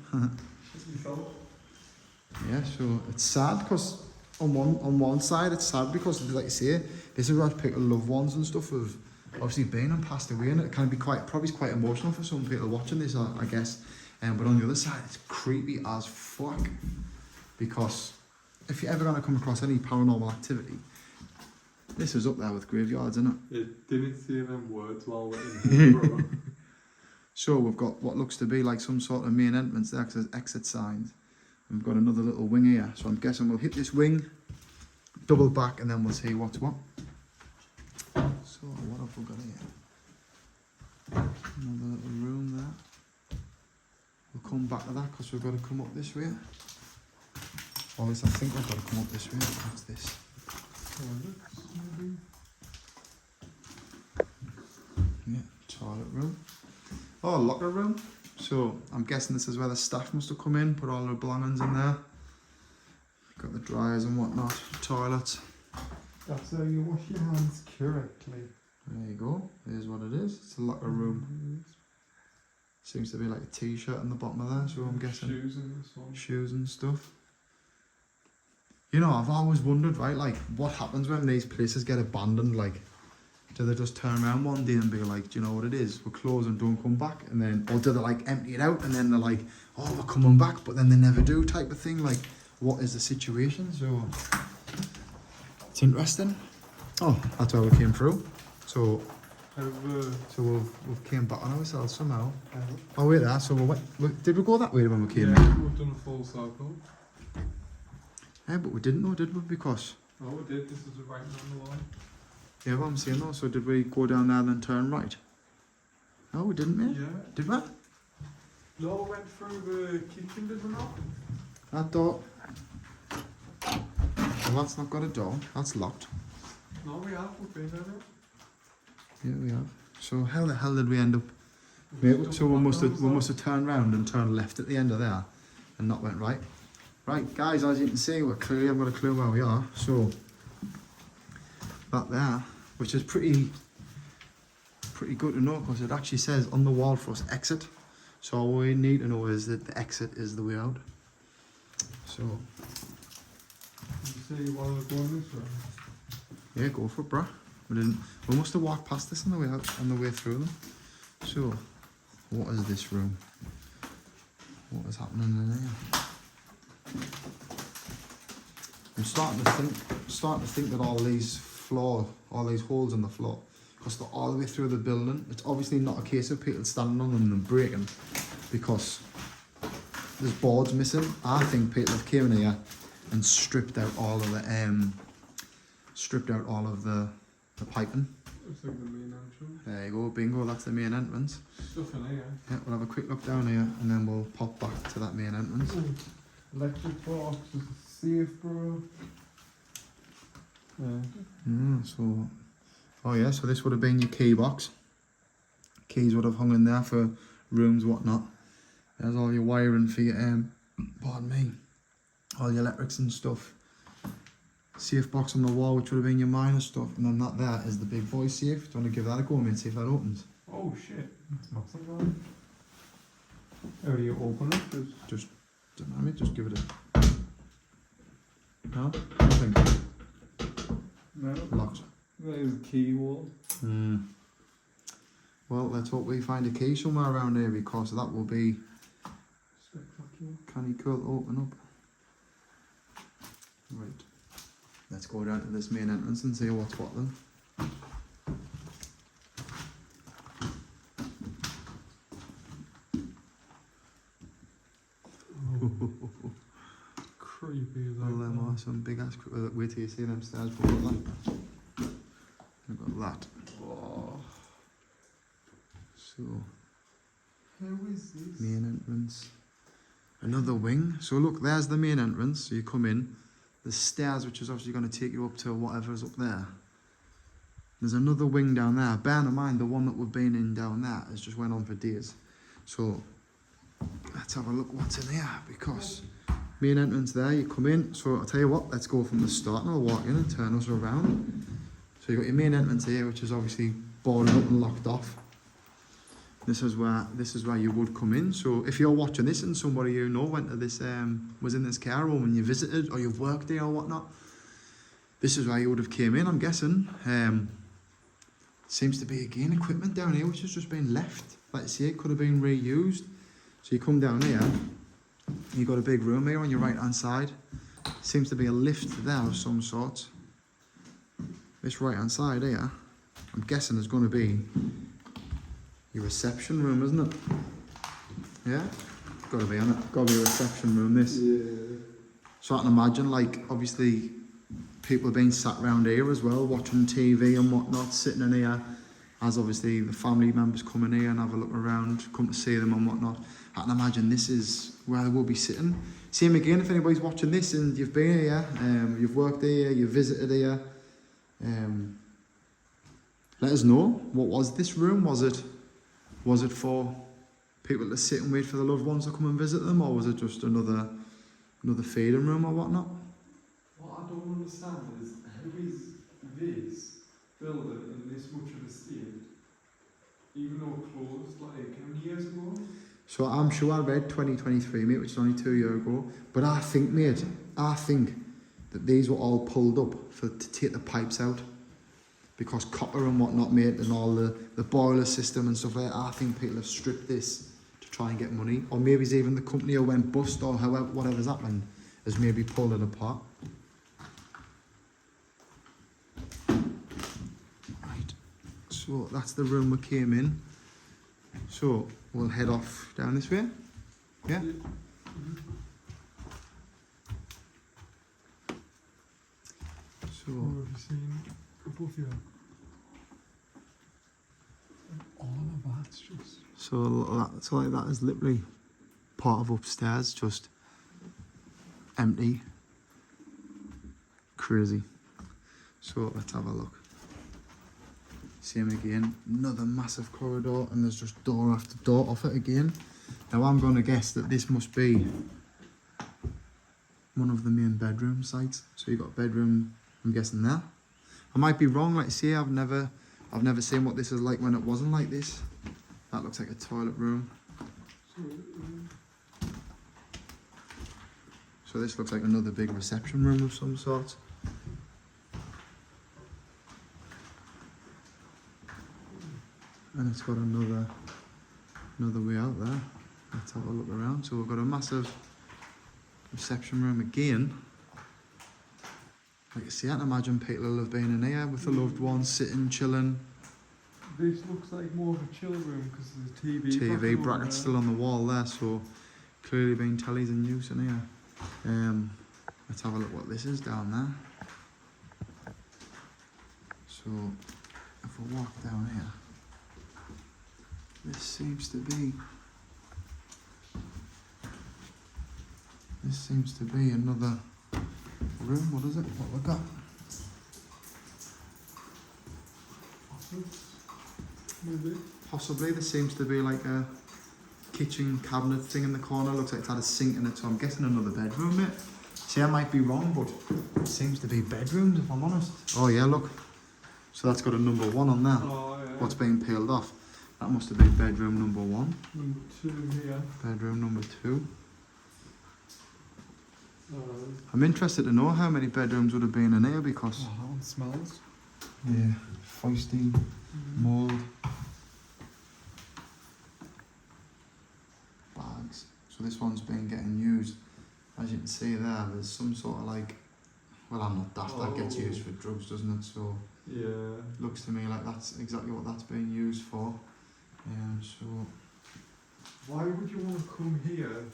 Yeah, so it's sad because on one side it's sad because, like you say, this is where people's loved ones and stuff have obviously been and passed away, and it can be probably quite emotional for some people watching this, I guess. But on the other side, it's creepy as fuck, because if you're ever going to come across any paranormal activity, this is up there with graveyards, isn't it? It didn't say them words while we're in here. So we've got what looks to be like some sort of main entrance there because there's exit signs. And we've got another little wing here. So I'm guessing we'll hit this wing, double back, and then we'll see what's what. So what have we got here? Another little room there. We'll come back to that because we've got to come up this way. Or at least I think we've got to come up this way. What's this? Yeah, toilet room. Oh, locker room. So I'm guessing this is where the staff must have come in, put all their belongings in there. Got the dryers and whatnot, toilets. That's how you wash your hands correctly. There you go. Here's what it is. It's a locker room. Seems to be like a t-shirt on the bottom of there, so I'm guessing Shoes in this one. Shoes and stuff. You know, I've always wondered, right, like, what happens when these places get abandoned? Like, do they just turn around one day and be like, do you know what it is? We're closing, don't come back. And then, or do they like empty it out and then they're like, oh, we're coming back, but then they never do type of thing. Like, what is the situation? So, it's interesting. Oh, that's where we came through. So we've came back on ourselves somehow. Oh, wait there. So did we go that way when we came in? Yeah, we've done a full circle. Yeah, but we didn't know, did we? Because... Oh, we did. This is right on the line. Yeah, well, I'm saying though, so did we go down there and then turn right? No, we didn't, mate. Yeah. Did we? No, we went through the kitchen, did we not? That door. Well, that's not got a door. That's locked. No, we have. We've been there. Yeah, we have. So how the hell did we end up? So we must have turned round and turned left at the end of there, and not went right. Right, guys, as you can see, we're clearly haven't got a clue where we are. So that there, which is pretty good to know because it actually says on the wall for us exit. So all we need to know is that the exit is the way out. So Did you say you wanted to go in this way? yeah, go for it, bruh. We didn't. We must have walked past this on the way out, on the way through them. So, what is this room? What is happening in here? I'm starting to think that all these holes in the floor, because they're all the way through the building. It's obviously not a case of people standing on them and breaking, because there's boards missing. I think people have came in here and stripped out all of the piping. Looks like the main entrance. There you go, bingo, that's the main entrance. Stuff in here. Yeah, we'll have a quick look down here and then we'll pop back to that main entrance. Electric box, there's a safe, bro. Yeah. Oh yeah, so this would have been your key box. Keys would have hung in there for rooms, whatnot. There's all your wiring for your, pardon me, all your electrics and stuff. Safe box on the wall, which would have been your minor stuff, and then that there is the big boy safe. Do you want to give that a go, mate? See if that opens. Oh shit, that's massive, man. How do you open it? Just, don't know, mate. Just give it a. No, nothing. No. Locked. There's a key wall. Well, let's hope we find a key somewhere around here, because that will be Spectacular. canny cool to open up. Right. Let's go down to this main entrance and see what's what then. Creepy as Well, them are some big ass. Wait till you see them stairs. We've got that. We've got that. Oh. So, How is this? main entrance. Another wing. So look, there's the main entrance. So you come in. The stairs, which is obviously going to take you up to whatever's up there. There's another wing down there. Bear in mind, the one that we've been in down there has just went on for days. So let's have a look what's in here, because main entrance there, you come in. So I'll tell you what, let's go from the start and I'll walk in and turn us around. So you've got your main entrance here, which is obviously boarded up and locked off. This is where you would come in. So if you're watching this and somebody you know went to this, was in this care home and you visited or you've worked there or whatnot, this is where you would have came in, I'm guessing. Seems to be again equipment down here which has just been left. Like I say, it could have been reused. So you come down here, you've got a big room here on your right hand side. Seems to be a lift there of some sort. This right hand side here, I'm guessing is going to be your reception room, isn't it? Yeah? Gotta be on it. Gotta be a reception room, this. Yeah. So I can imagine, like, obviously, people are being sat around here as well, watching TV and whatnot, sitting in here, as obviously the family members come in here and have a look around, come to see them and whatnot. I can imagine this is where they will be sitting. Same again, if anybody's watching this and you've been here, you've worked here, you've visited here, let us know. What was this room? Was it for people to sit and wait for the loved ones to come and visit them, or was it just another feeding room or whatnot? What I don't understand is how is this building in this much of a state, even though it closed like how many years ago? So I'm sure I read 2023, mate, which is only 2 years ago. But I think, mate, that these were all pulled up to take the pipes out. Because copper and whatnot, mate, and all the boiler system and stuff like that, I think people have stripped this to try and get money. Or maybe it's even the company who went bust, or however, whatever's happened, has maybe pulled it apart. Right, so that's the room we came in. So we'll head off down this way. Yeah? So, What have you seen above you? All of that's just... so like that is literally part of upstairs, just empty. Crazy. So let's have a look. Same again, another massive corridor, and there's just door after door off it again. Now I'm going to guess that this must be one of the main bedroom sites. So you've got bedroom, I'm guessing there. I might be wrong, like I say, I've never seen what this is like when it wasn't like this. That looks like a toilet room. So this looks like another big reception room of some sort. and it's got another way out there. Let's have a look around. So we've got a massive reception room again. Like I say, I can imagine people will have been in here with their loved ones, sitting, chilling. This looks like more of a chill room because there's a TV. TV bracket still on the wall there, so clearly been tellies in use in here. Let's have a look what this is down there. So if we walk down here, this seems to be another room. What is it? What we got? Maybe. Possibly. There seems to be like a kitchen cabinet thing in the corner. Looks like it's had a sink in it, so I'm guessing another bedroom, mate. See, I might be wrong, but it seems to be bedrooms, if I'm honest. Oh yeah, look. So that's got a number 1 on there. Oh, yeah. What's being peeled off? That must have been bedroom number 1. Number 2 here. Bedroom number 2. I'm interested to know how many bedrooms would have been in here because... Oh, how it smells. Yeah, feisty, mould. Bags. So this one's been getting used. As you can see there, there's some sort of like... Well, I'm not daft, that gets used for drugs, doesn't it? So... Yeah. Looks to me like that's exactly what that's being used for. So... Why would you want to come here,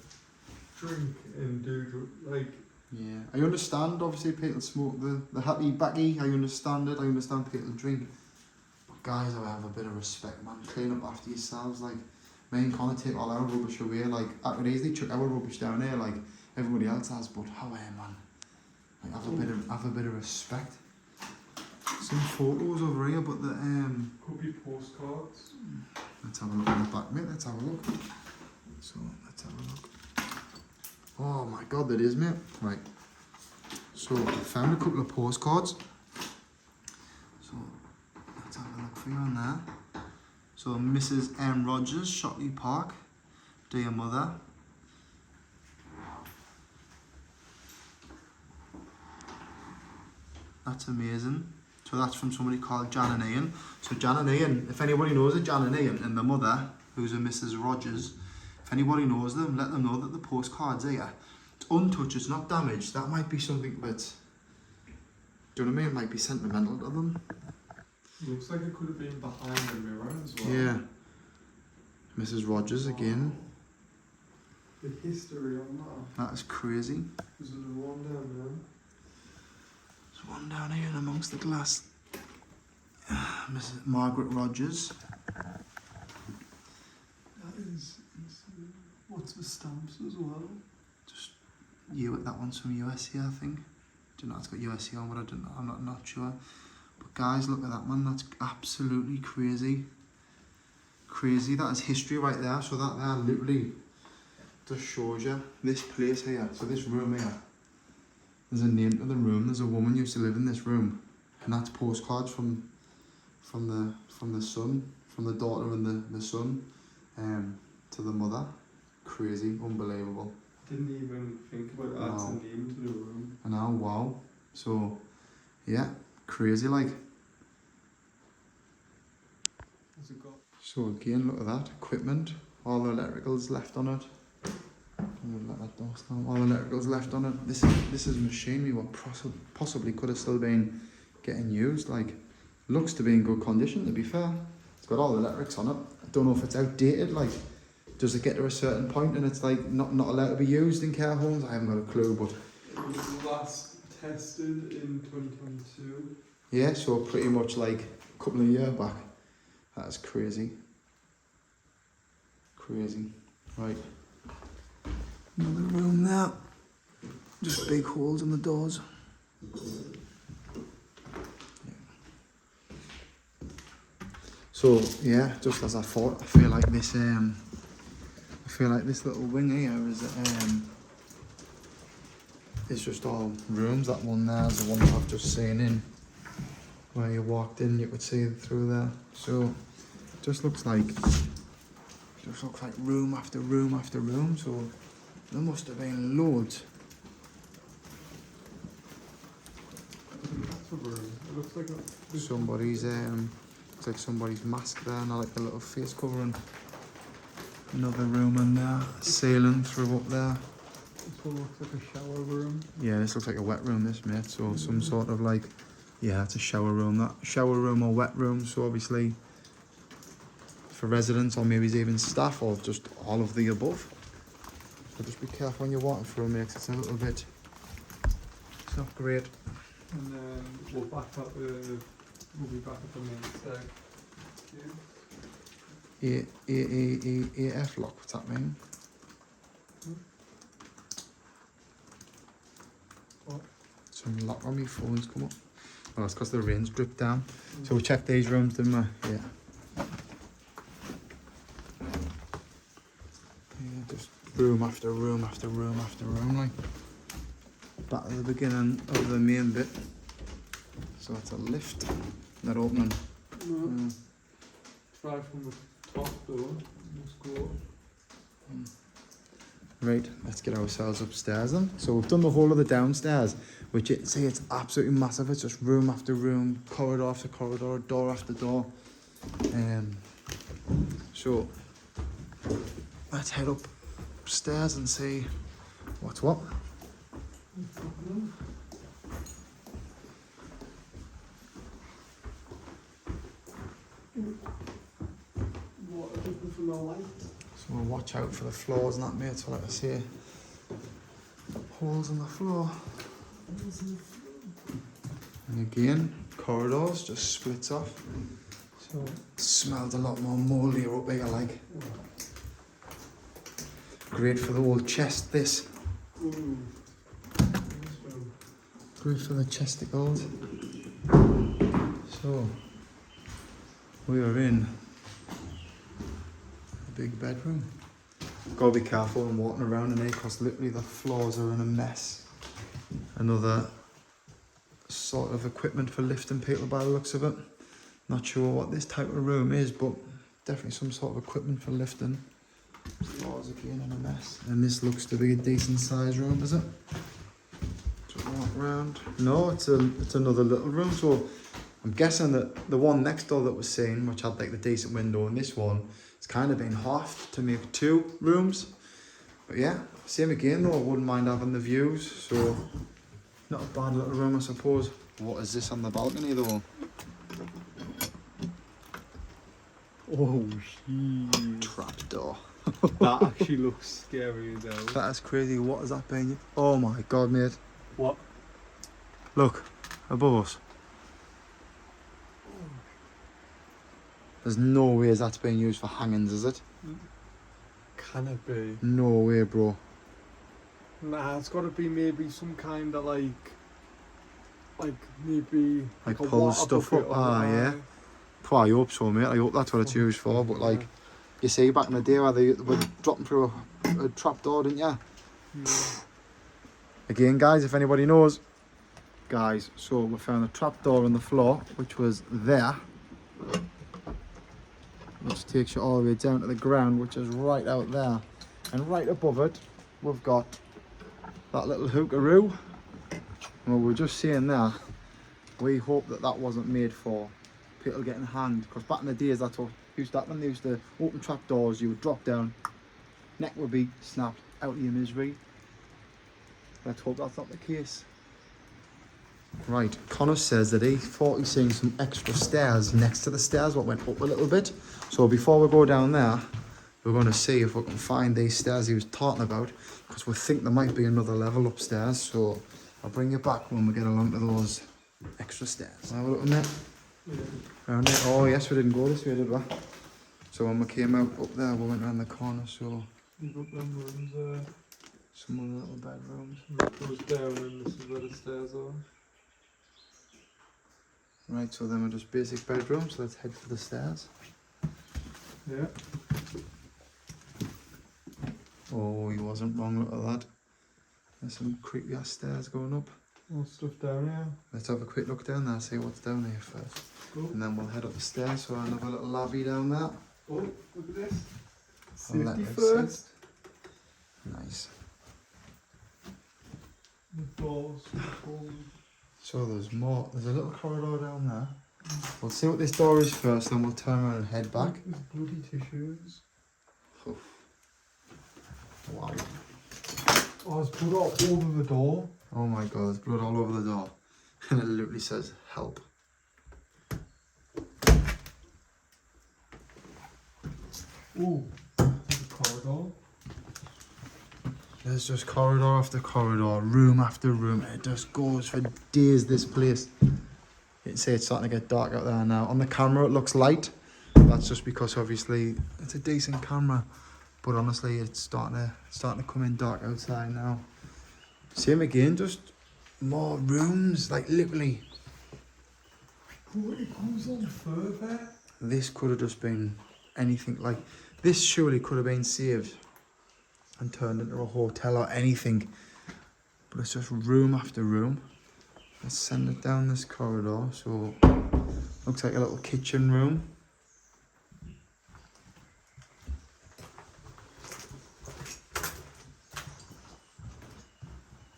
drink and do like... Yeah, I understand obviously people smoke the happy baggy, I understand it, I understand people drink. But guys, I have a bit of respect, man. Clean up after yourselves, like, me and Connor take all our rubbish away, like, I could easily chuck our rubbish down here like everybody else has, but how man? Like, have a bit of respect. Some photos over here, but the Could be postcards. let's have a look at the back, mate, let's have a look. So, let's have a look. Oh my god, that is, mate. Right. So, I found a couple of postcards. So, let's have a look for you on there. So, Mrs. M. Rogers, Shotley Park. Dear Mother. That's amazing. So, that's from somebody called Jan and Ian. So, Jan and Ian, if anybody knows it, Jan and Ian and the mother, who's a Mrs. Rogers, if anybody knows them, let them know that the postcard's here. It's untouched, it's not damaged. That might be something that, do you know what I mean? It might be sentimental to them. Looks like it could have been behind the mirror as well. Yeah. Mrs. Rogers again. The history on that. That is crazy. There's another one down there. There's one down here in amongst the glass. Mrs. Margaret Rogers. That is... What's the stamps as well? Just that one's from USC, I think. Do you know it's got USC on, but I'm not sure. But guys, look at that, man. That's absolutely crazy. Crazy. That is history right there. So that there literally just shows you this place here. So this room here. There's a name to the room. There's a woman used to live in this room, and that's postcards from the son, from the daughter and the son, to the mother. Crazy, unbelievable. Didn't even think about adding a name to the room. I know, wow. So, yeah, crazy like. What's it got? So again, look at that, equipment, all the electricals left on it. Let that door stand. All the electricals left on it. This is machinery what possibly could have still been getting used. Like, looks to be in good condition, to be fair. It's got all the electrics on it. I don't know if it's outdated, like, does it get to a certain point and it's like not allowed to be used in care homes? I haven't got a clue, but... It was last tested in 2022. Yeah, so pretty much like a couple of years back. That is crazy. Crazy. Right. Another room there. Just big holes in the doors. So yeah, just as I thought, I feel like this little wing here is just all rooms. That one there is the one that I've just seen in. Where you walked in, you could see it through there. So just looks like room after room after room. So there must have been loads. That's a room. It looks like Somebody's Looks like somebody's mask there, and I like the little face covering. Another room in there, ceiling through up there. This one looks like a shower room. Yeah, this looks like a wet room, this, mate. So some sort of like, yeah, it's a shower room. That shower room or wet room. So obviously for residents or maybe even staff or just all of the above. So just be careful when you're walking through, mate. It's a little bit, it's not great. And then we'll be back at the main stag. AF lock, what's that mean? What? Some lock on my phone's come up. Oh, it's because the rain's dripped down. So we checked these rooms, didn't we? Yeah. Yeah, just room after room after room after room, like. Back at the beginning of the main bit. So it's a lift. Not opening. No. Try from the top door. Let's go. Right, let's get ourselves upstairs then. So we've done the whole of the downstairs, which see it's absolutely massive. It's just room after room, corridor after corridor, door after door. So let's head upstairs and see what's what. What, looking for no light? So we'll watch out for the floors and that, mate. So like I say, holes in the floor. And again, corridors just splits off. So it smells a lot more mouldier up here, like. Great for the old chest, this. Great for the chesticles. So we are in a big bedroom. Gotta be careful when walking around in here because literally the floors are in a mess. Another sort of equipment for lifting people by the looks of it. Not sure what this type of room is, but definitely some sort of equipment for lifting. Floors again in a mess. And this looks to be a decent sized room, is it? Just walk around. No, it's another little room. So I'm guessing that the one next door that was seen, which had like the decent window, and this one, it's kind of been halved to make 2 rooms. But yeah, same again though, I wouldn't mind having the views, so not a bad little room I suppose. What is this on the balcony though? Oh, shit. Trapdoor. That actually looks scary as hell. That is crazy, what is that being? Oh my god, mate. What? Look, above us. There's no way that's being used for hangings, is it? Can it be? No way, bro. Nah, it's got to be maybe some kind of like maybe Like a pull water stuff bucket up, or yeah. Well, I hope so, mate. I hope that's what it's used for. But like, you see back in the day where they were dropping through a trapdoor, didn't you? Yeah. Again, guys, if anybody knows, guys, so we found a trapdoor in the floor, which was there, which takes you all the way down to the ground, which is right out there. And right above it, we've got that little hookaroo. And we were just saying there, we hope that that wasn't made for people getting hanged, because back in the days that's what used to happen. They used to open trapdoors, you would drop down, neck would be snapped, out of your misery. Let's hope that's not the case. Right, Connor says that he thought he's seeing some extra stairs next to the stairs, what went up a little bit. So before we go down there, we're going to see if we can find these stairs he was talking about, because we think there might be another level upstairs. So I'll bring you back when we get along to those extra stairs. Have a look at that. Around there. Oh yes, we didn't go this way, did we? So when we came out up there, we went around the corner. So You've got them rooms there. some other little bedrooms. It goes down and this is where the stairs are. Right, so then we're just basic bedrooms. So let's head for the stairs. Yeah. Oh, he wasn't wrong. Look at that. There's some creepy ass stairs going up. More stuff down here. Let's have a quick look down there, see what's down here first. Cool. And then we'll head up the stairs. So another little lobby down there. Oh, look at this. I'll let Safety it first. Nice. The doors. So there's more. There's a little corridor down there. We'll see what this door is first, then we'll turn around and head back. There's bloody tissues. Wow. Oh, there's blood all over the door. Oh my god, there's blood all over the door. And it literally says, help. Ooh, there's a corridor. There's just corridor after corridor, room after room. It just goes for days, this place. You can see it's starting to get dark out there now. On the camera it looks light. That's just because obviously it's a decent camera. But honestly it's starting to come in dark outside now. Same again, just more rooms, like literally. Oh, it goes on further. This could have just been anything, like this surely could have been saved and turned into a hotel or anything, but it's just room after room. Let's send it down this corridor. So looks like a little kitchen room.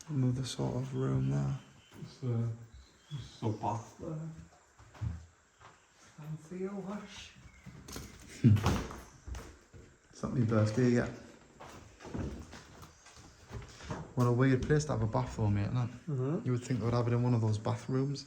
Another sort of room there. It's a bath there. Fancy a wash. It's not my birthday yet. What a weird place to have a bath for, mate, no? You would think they would have it in one of those bathrooms.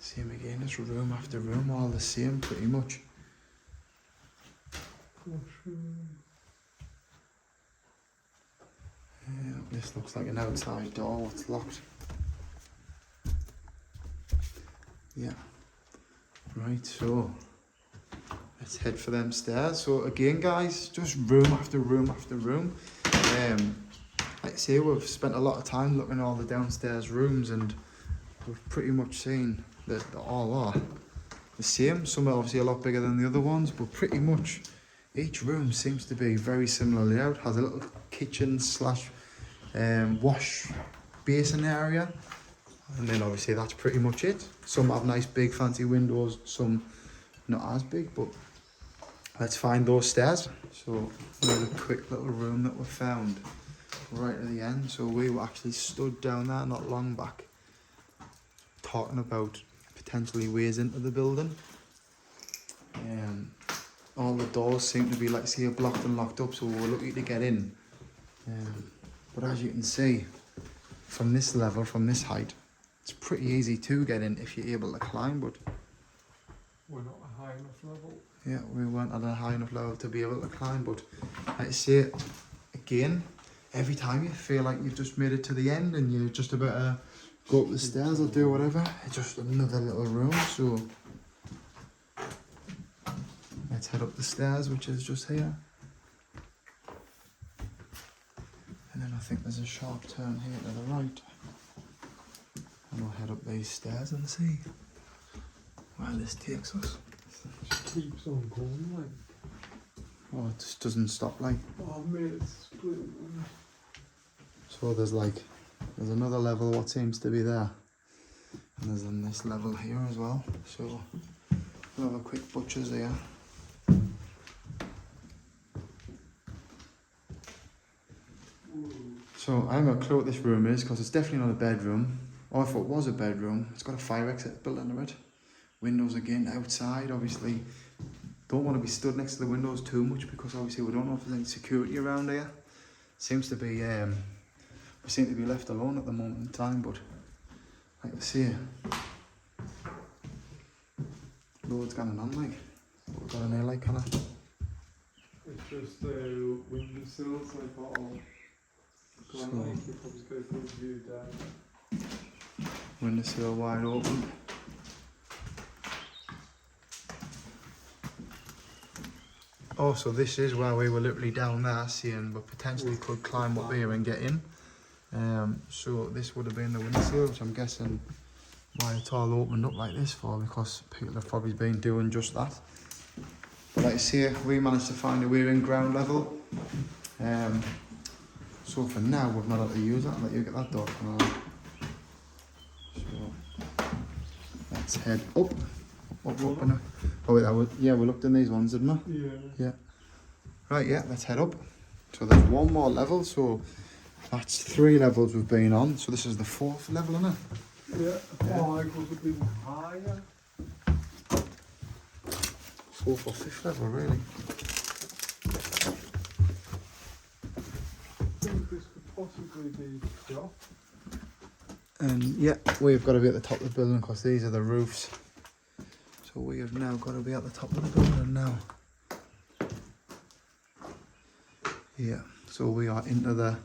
Same again, it's room after room, all the same pretty much. Washroom. Yeah, this looks like an outside door, it's locked. Yeah. Right, so let's head for them stairs. So again guys, just room after room after room. Like I say, we've spent a lot of time looking at all the downstairs rooms and we've pretty much seen that they all are the same. Some are obviously a lot bigger than the other ones, but pretty much each room seems to be very similar layout. Has a little kitchen slash wash basin area, and then obviously that's pretty much it. Some have nice big fancy windows, some not as big, but let's find those stairs. So another quick little room that we found right at the end. So we were actually stood down there not long back talking about potentially ways into the building. All the doors seem to be, like say, blocked and locked up, so we're lucky to get in. But as you can see, from this level, from this height, it's pretty easy to get in if you're able to climb, but we're not a high enough level. Yeah, we weren't at a high enough level to be able to climb, but like I say, again, every time you feel like you've just made it to the end and you're just about to go up the stairs or do whatever, it's just another little room. So let's head up the stairs, which is just here. And then I think there's a sharp turn here to the right. And we'll head up these stairs and see where this takes us. It just keeps on going, like. Oh, it just doesn't stop, like. Oh, mate, it's split. So there's another level what seems to be there. And there's in this level here as well. So we'll have a quick butcher's here. So I haven't got a clue what this room is because it's definitely not a bedroom. Or if it was a bedroom, it's got a fire exit built into it. Windows again outside, obviously. Don't want to be stood next to the windows too much because obviously we don't know if there's any security around here. Seems to be, we seem to be left alone at the moment in time, but like I say, loads going on, like. What we got in here, like, kinda? It's just windowsills, like, oh. So, Like, you probably go for a view down. windowsill wide open. Oh, so this is where we were literally down there seeing we potentially could climb up here and get in. So this would have been the windowsill, which I'm guessing why it's all opened up like this for, because people have probably been doing just that. But like I say, we managed to find a way in ground level. So for now, we've not had to use that. I'll let you get that door. So let's Let's head up. Up and up. Oh wait, yeah, we looked in these ones, didn't we? Yeah. Yeah. Right, yeah, let's head up. So there's one more level, so that's 3 levels we've been on. So this is the 4th level, isn't it? Yeah. Oh, I could have been higher. 4th or 5th level, really. I think this could possibly be the shop. And yeah, we've got to be at the top of the building because these are the roofs. So we have now got to be at the top of the building now. Yeah, so we are into the,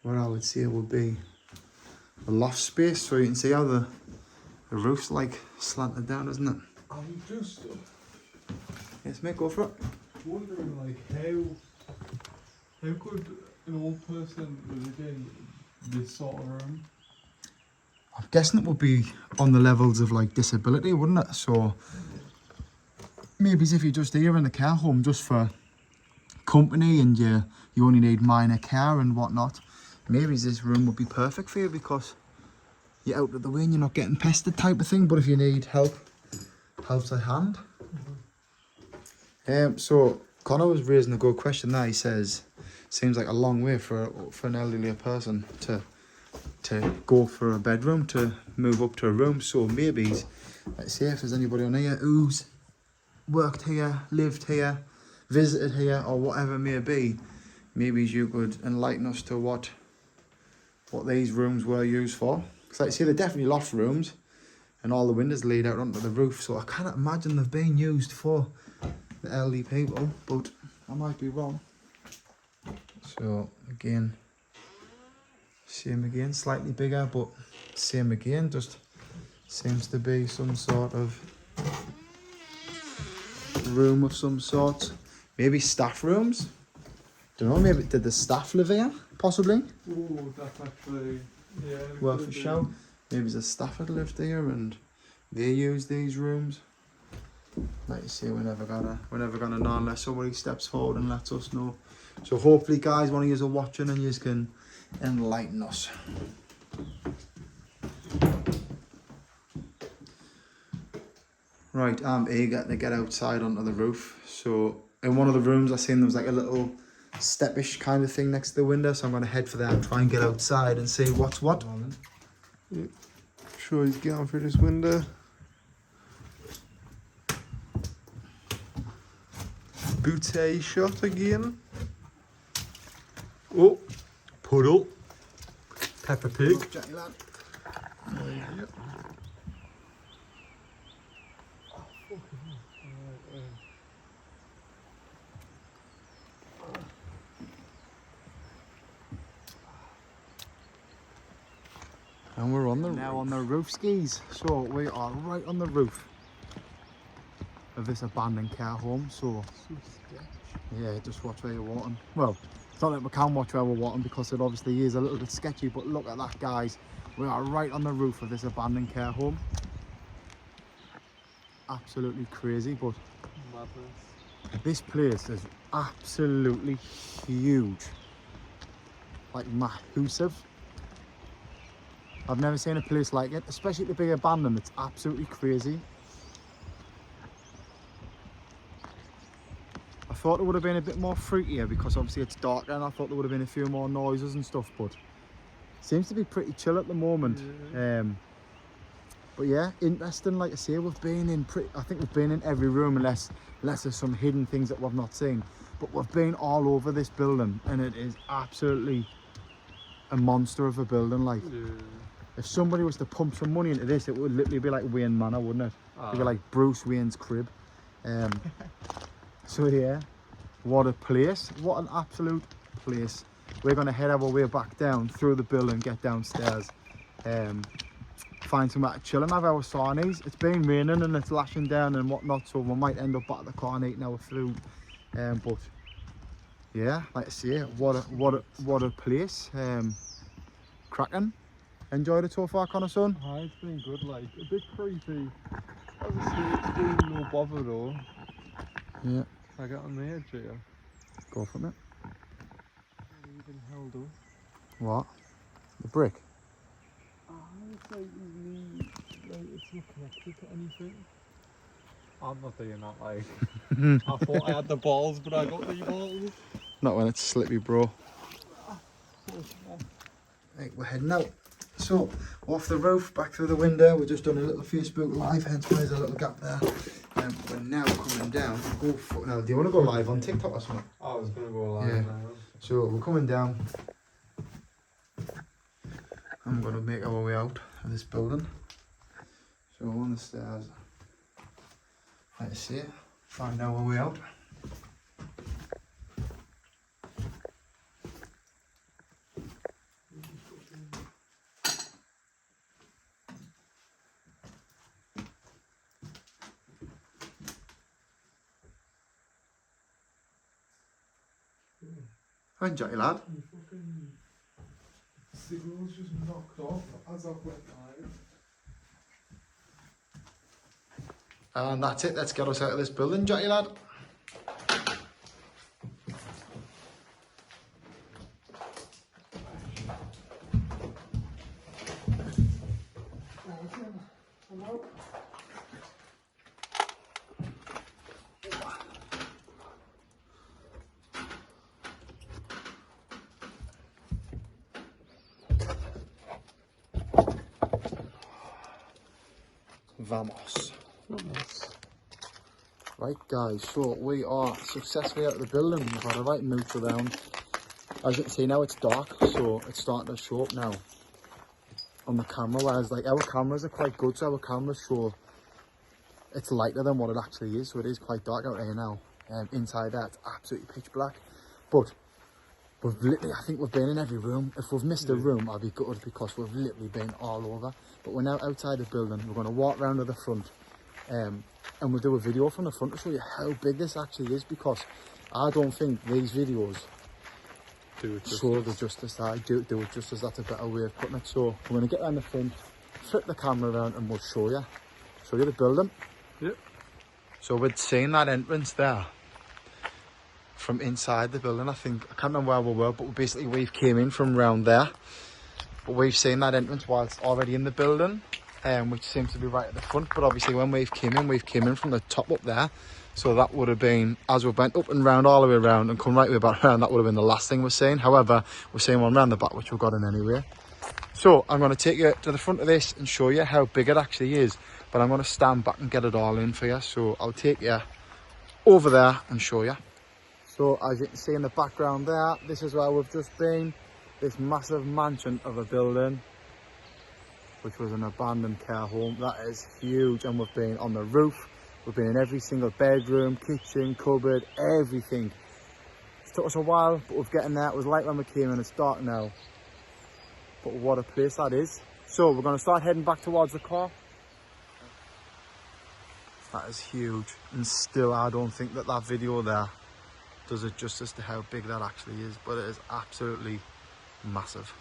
what I would say would be the loft space. So you can see how the roof's like slanted down, isn't it? I'm just Yes, mate, go for it. wondering, like, how could an old person live in this sort of room? I'm guessing it would be on the levels of like disability, wouldn't it? So maybe if you're just here in a care home just for company and you only need minor care and whatnot, maybe this room would be perfect for you because you're out of the way and you're not getting pestered type of thing. But if you need help, help's at hand. So Connor was raising a good question there. He says, seems like a long way for an elderly person to go for a bedroom, to move up to a room. So maybe, let's say if there's anybody on here who's worked here, lived here, visited here, or whatever it may be, maybe you could enlighten us to what these rooms were used for. Because like I say, they're definitely loft rooms and all the windows lead out onto the roof, so I can't imagine they've been used for the elderly people, but I might be wrong. So again, same again, slightly bigger, but same again, just seems to be some sort of room of some sort. Maybe staff rooms? Don't know, maybe did the staff live here, possibly? Oh, that's actually, yeah. Worth a shout. Maybe the staff had lived here and they use these rooms. Like you say, we're never gonna know unless somebody steps forward and lets us know. So hopefully guys, one of you are watching and you can enlighten us. Right, I'm eager to get outside onto the roof. So in one of the rooms I seen there was like a little stepish kind of thing next to the window, so I'm gonna head for that and try and get outside and see what's what. Yeah. Sure, he's getting through this window. Boutte shot again. Oh, puddle. Peppa Pig. Yep. And we're on the now on the roof skis. So we are right on the roof of this abandoned care home. So yeah, just watch where you're walking. Well, it's not that we can watch where we're walking because it obviously is a little bit sketchy, but look at that guys. We are right on the roof of this abandoned care home. Absolutely crazy, but Madness. this place is absolutely huge. Like massive. I've never seen a place like it, especially to be abandoned. It's absolutely crazy. I thought it would have been a bit more freakier because obviously it's dark and I thought there would have been a few more noises and stuff, but it seems to be pretty chill at the moment. Yeah. But yeah, interesting. Like I say, we've been in I think we've been in every room unless there's some hidden things that we've not seen. But we've been all over this building and it is absolutely a monster of a building. Like, Yeah. if somebody was to pump some money into this, it would literally be like Wayne Manor, wouldn't it? It'd be like Bruce Wayne's crib. So yeah, what a place. What an absolute place. We're going to head our way back down through the building, get downstairs, find somewhere to chill and have our sarnies. It's been raining and it's lashing down and whatnot, so we might end up back at the car and eating our food. But yeah, like I say, what a place. Cracking. Enjoyed it so far, Connor, son? It's been good, like, a bit creepy. Obviously, it's been no bother though. Yeah. I got on the edge here. Go from it. Even held up. What? The brick? It's like easily, like it's not connected to anything. I'm not doing that, like. I thought I had the balls, but I got the balls. Not when it's slippy, bro. Right, we're heading out. So, off the roof, back through the window. We've just done a little Facebook Live, hence why there's a little gap there. We're now coming down. Now, do you want to go live on TikTok or something? I was going to go live now. So, we're coming down. I'm going to make our way out of this building. So, on the stairs. Like I say, find our way out. Enjoy, lad. The fucking signal's just knocked off as I've went live. And that's it. Let's get us out of this building, Jotty lad. Vamos. Right guys, so we are successfully out of the building. We've had a right mooch around. As you can see now it's dark, so it's starting to show up now on the camera, whereas like our cameras are quite good, so our cameras show it's lighter than what it actually is, so it is quite dark out here now. Inside there it's absolutely pitch black, but we've literally, I think we've been in every room. If we've missed a room, I'll be gutted because we've literally been all over. But we're now outside the building. We're going to walk round to the front and we'll do a video from the front to show you how big this actually is, because I don't think these videos show the justice. I do it justice. That's a better way of putting it. So we're going to get around the front, flip the camera around and we'll show you the building. Yep. So we'd seen that entrance there from inside the building. I can't remember where we were, but basically we've came in from around there. But we've seen that entrance while it's already in the building, which seems to be right at the front. But obviously when we've came in from the top up there. So that would have been, as we went up and round all the way around and come right way back around, that would have been the last thing we're seeing. However, we're seeing one round the back, which we've got in anyway. So I'm going to take you to the front of this and show you how big it actually is. But I'm going to stand back and get it all in for you. So I'll take you over there and show you. So as you can see in the background there, this is where we've just been. This massive mansion of a building, which was an abandoned care home. That is huge, and we've been on the roof. We've been in every single bedroom, kitchen, cupboard, everything. It took us a while, but we're getting there. It was light when we came in, it's dark now. But what a place that is. So we're going to start heading back towards the car. That is huge, and still I don't think that video there does it justice to how big that actually is, but it is absolutely massive.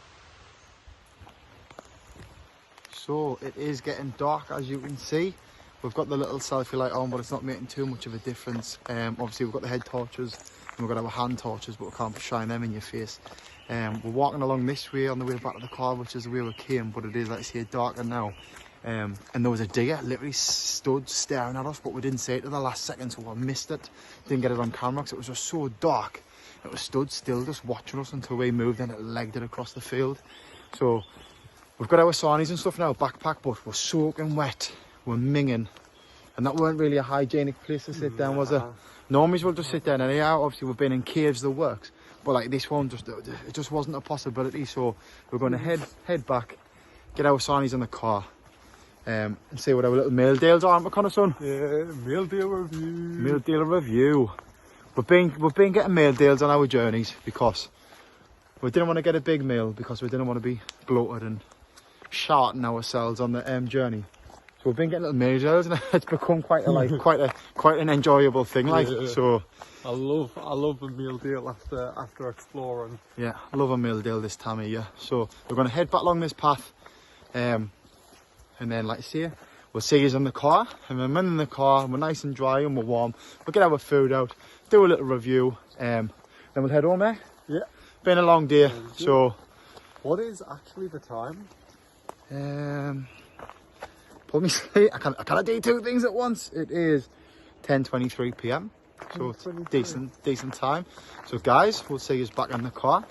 So it is getting dark, as you can see. We've got the little selfie light on, but it's not making too much of a difference. Obviously we've got the head torches and we've got our hand torches, but we can't shine them in your face. We're walking along this way on the way back to the car, which is the way we came, but it is, like I say, darker now. And there was a digger literally stood staring at us, but we didn't see it at the last second, so we missed it. Didn't get it on camera because it was just so dark. It was stood still just watching us until we moved, and it legged it across the field. So we've got our sarnies and stuff now, backpack, but we're soaking wet, we're minging, and that weren't really a hygienic place to sit down, was it? Normally we'll just sit down anyhow. Obviously we've been in caves, the works, but like this one, it just wasn't a possibility. So we're going to head back, get our sarnies in the car, and see what our little meal deals are, aren't we, Connor, son? Yeah, meal deal review. Meal deal review. We've been getting meal deals on our journeys because we didn't want to get a big meal because we didn't want to be bloated and sharting ourselves on the journey. So we've been getting little meal deals, and it's become quite an enjoyable thing. So I love a meal deal after exploring. Yeah, I love a meal deal this time of year. So we're going to head back along this path, and then, like I say, we'll see you in the car. And when we're in the car, we're nice and dry and we're warm. We'll get our food out, do a little review, then we'll head home, eh? Yeah. Been a long day, so... What is actually the time? Pull me straight. I can't do two things at once. It is 10:23 p.m. So it's decent time. So guys, we'll see you back in the car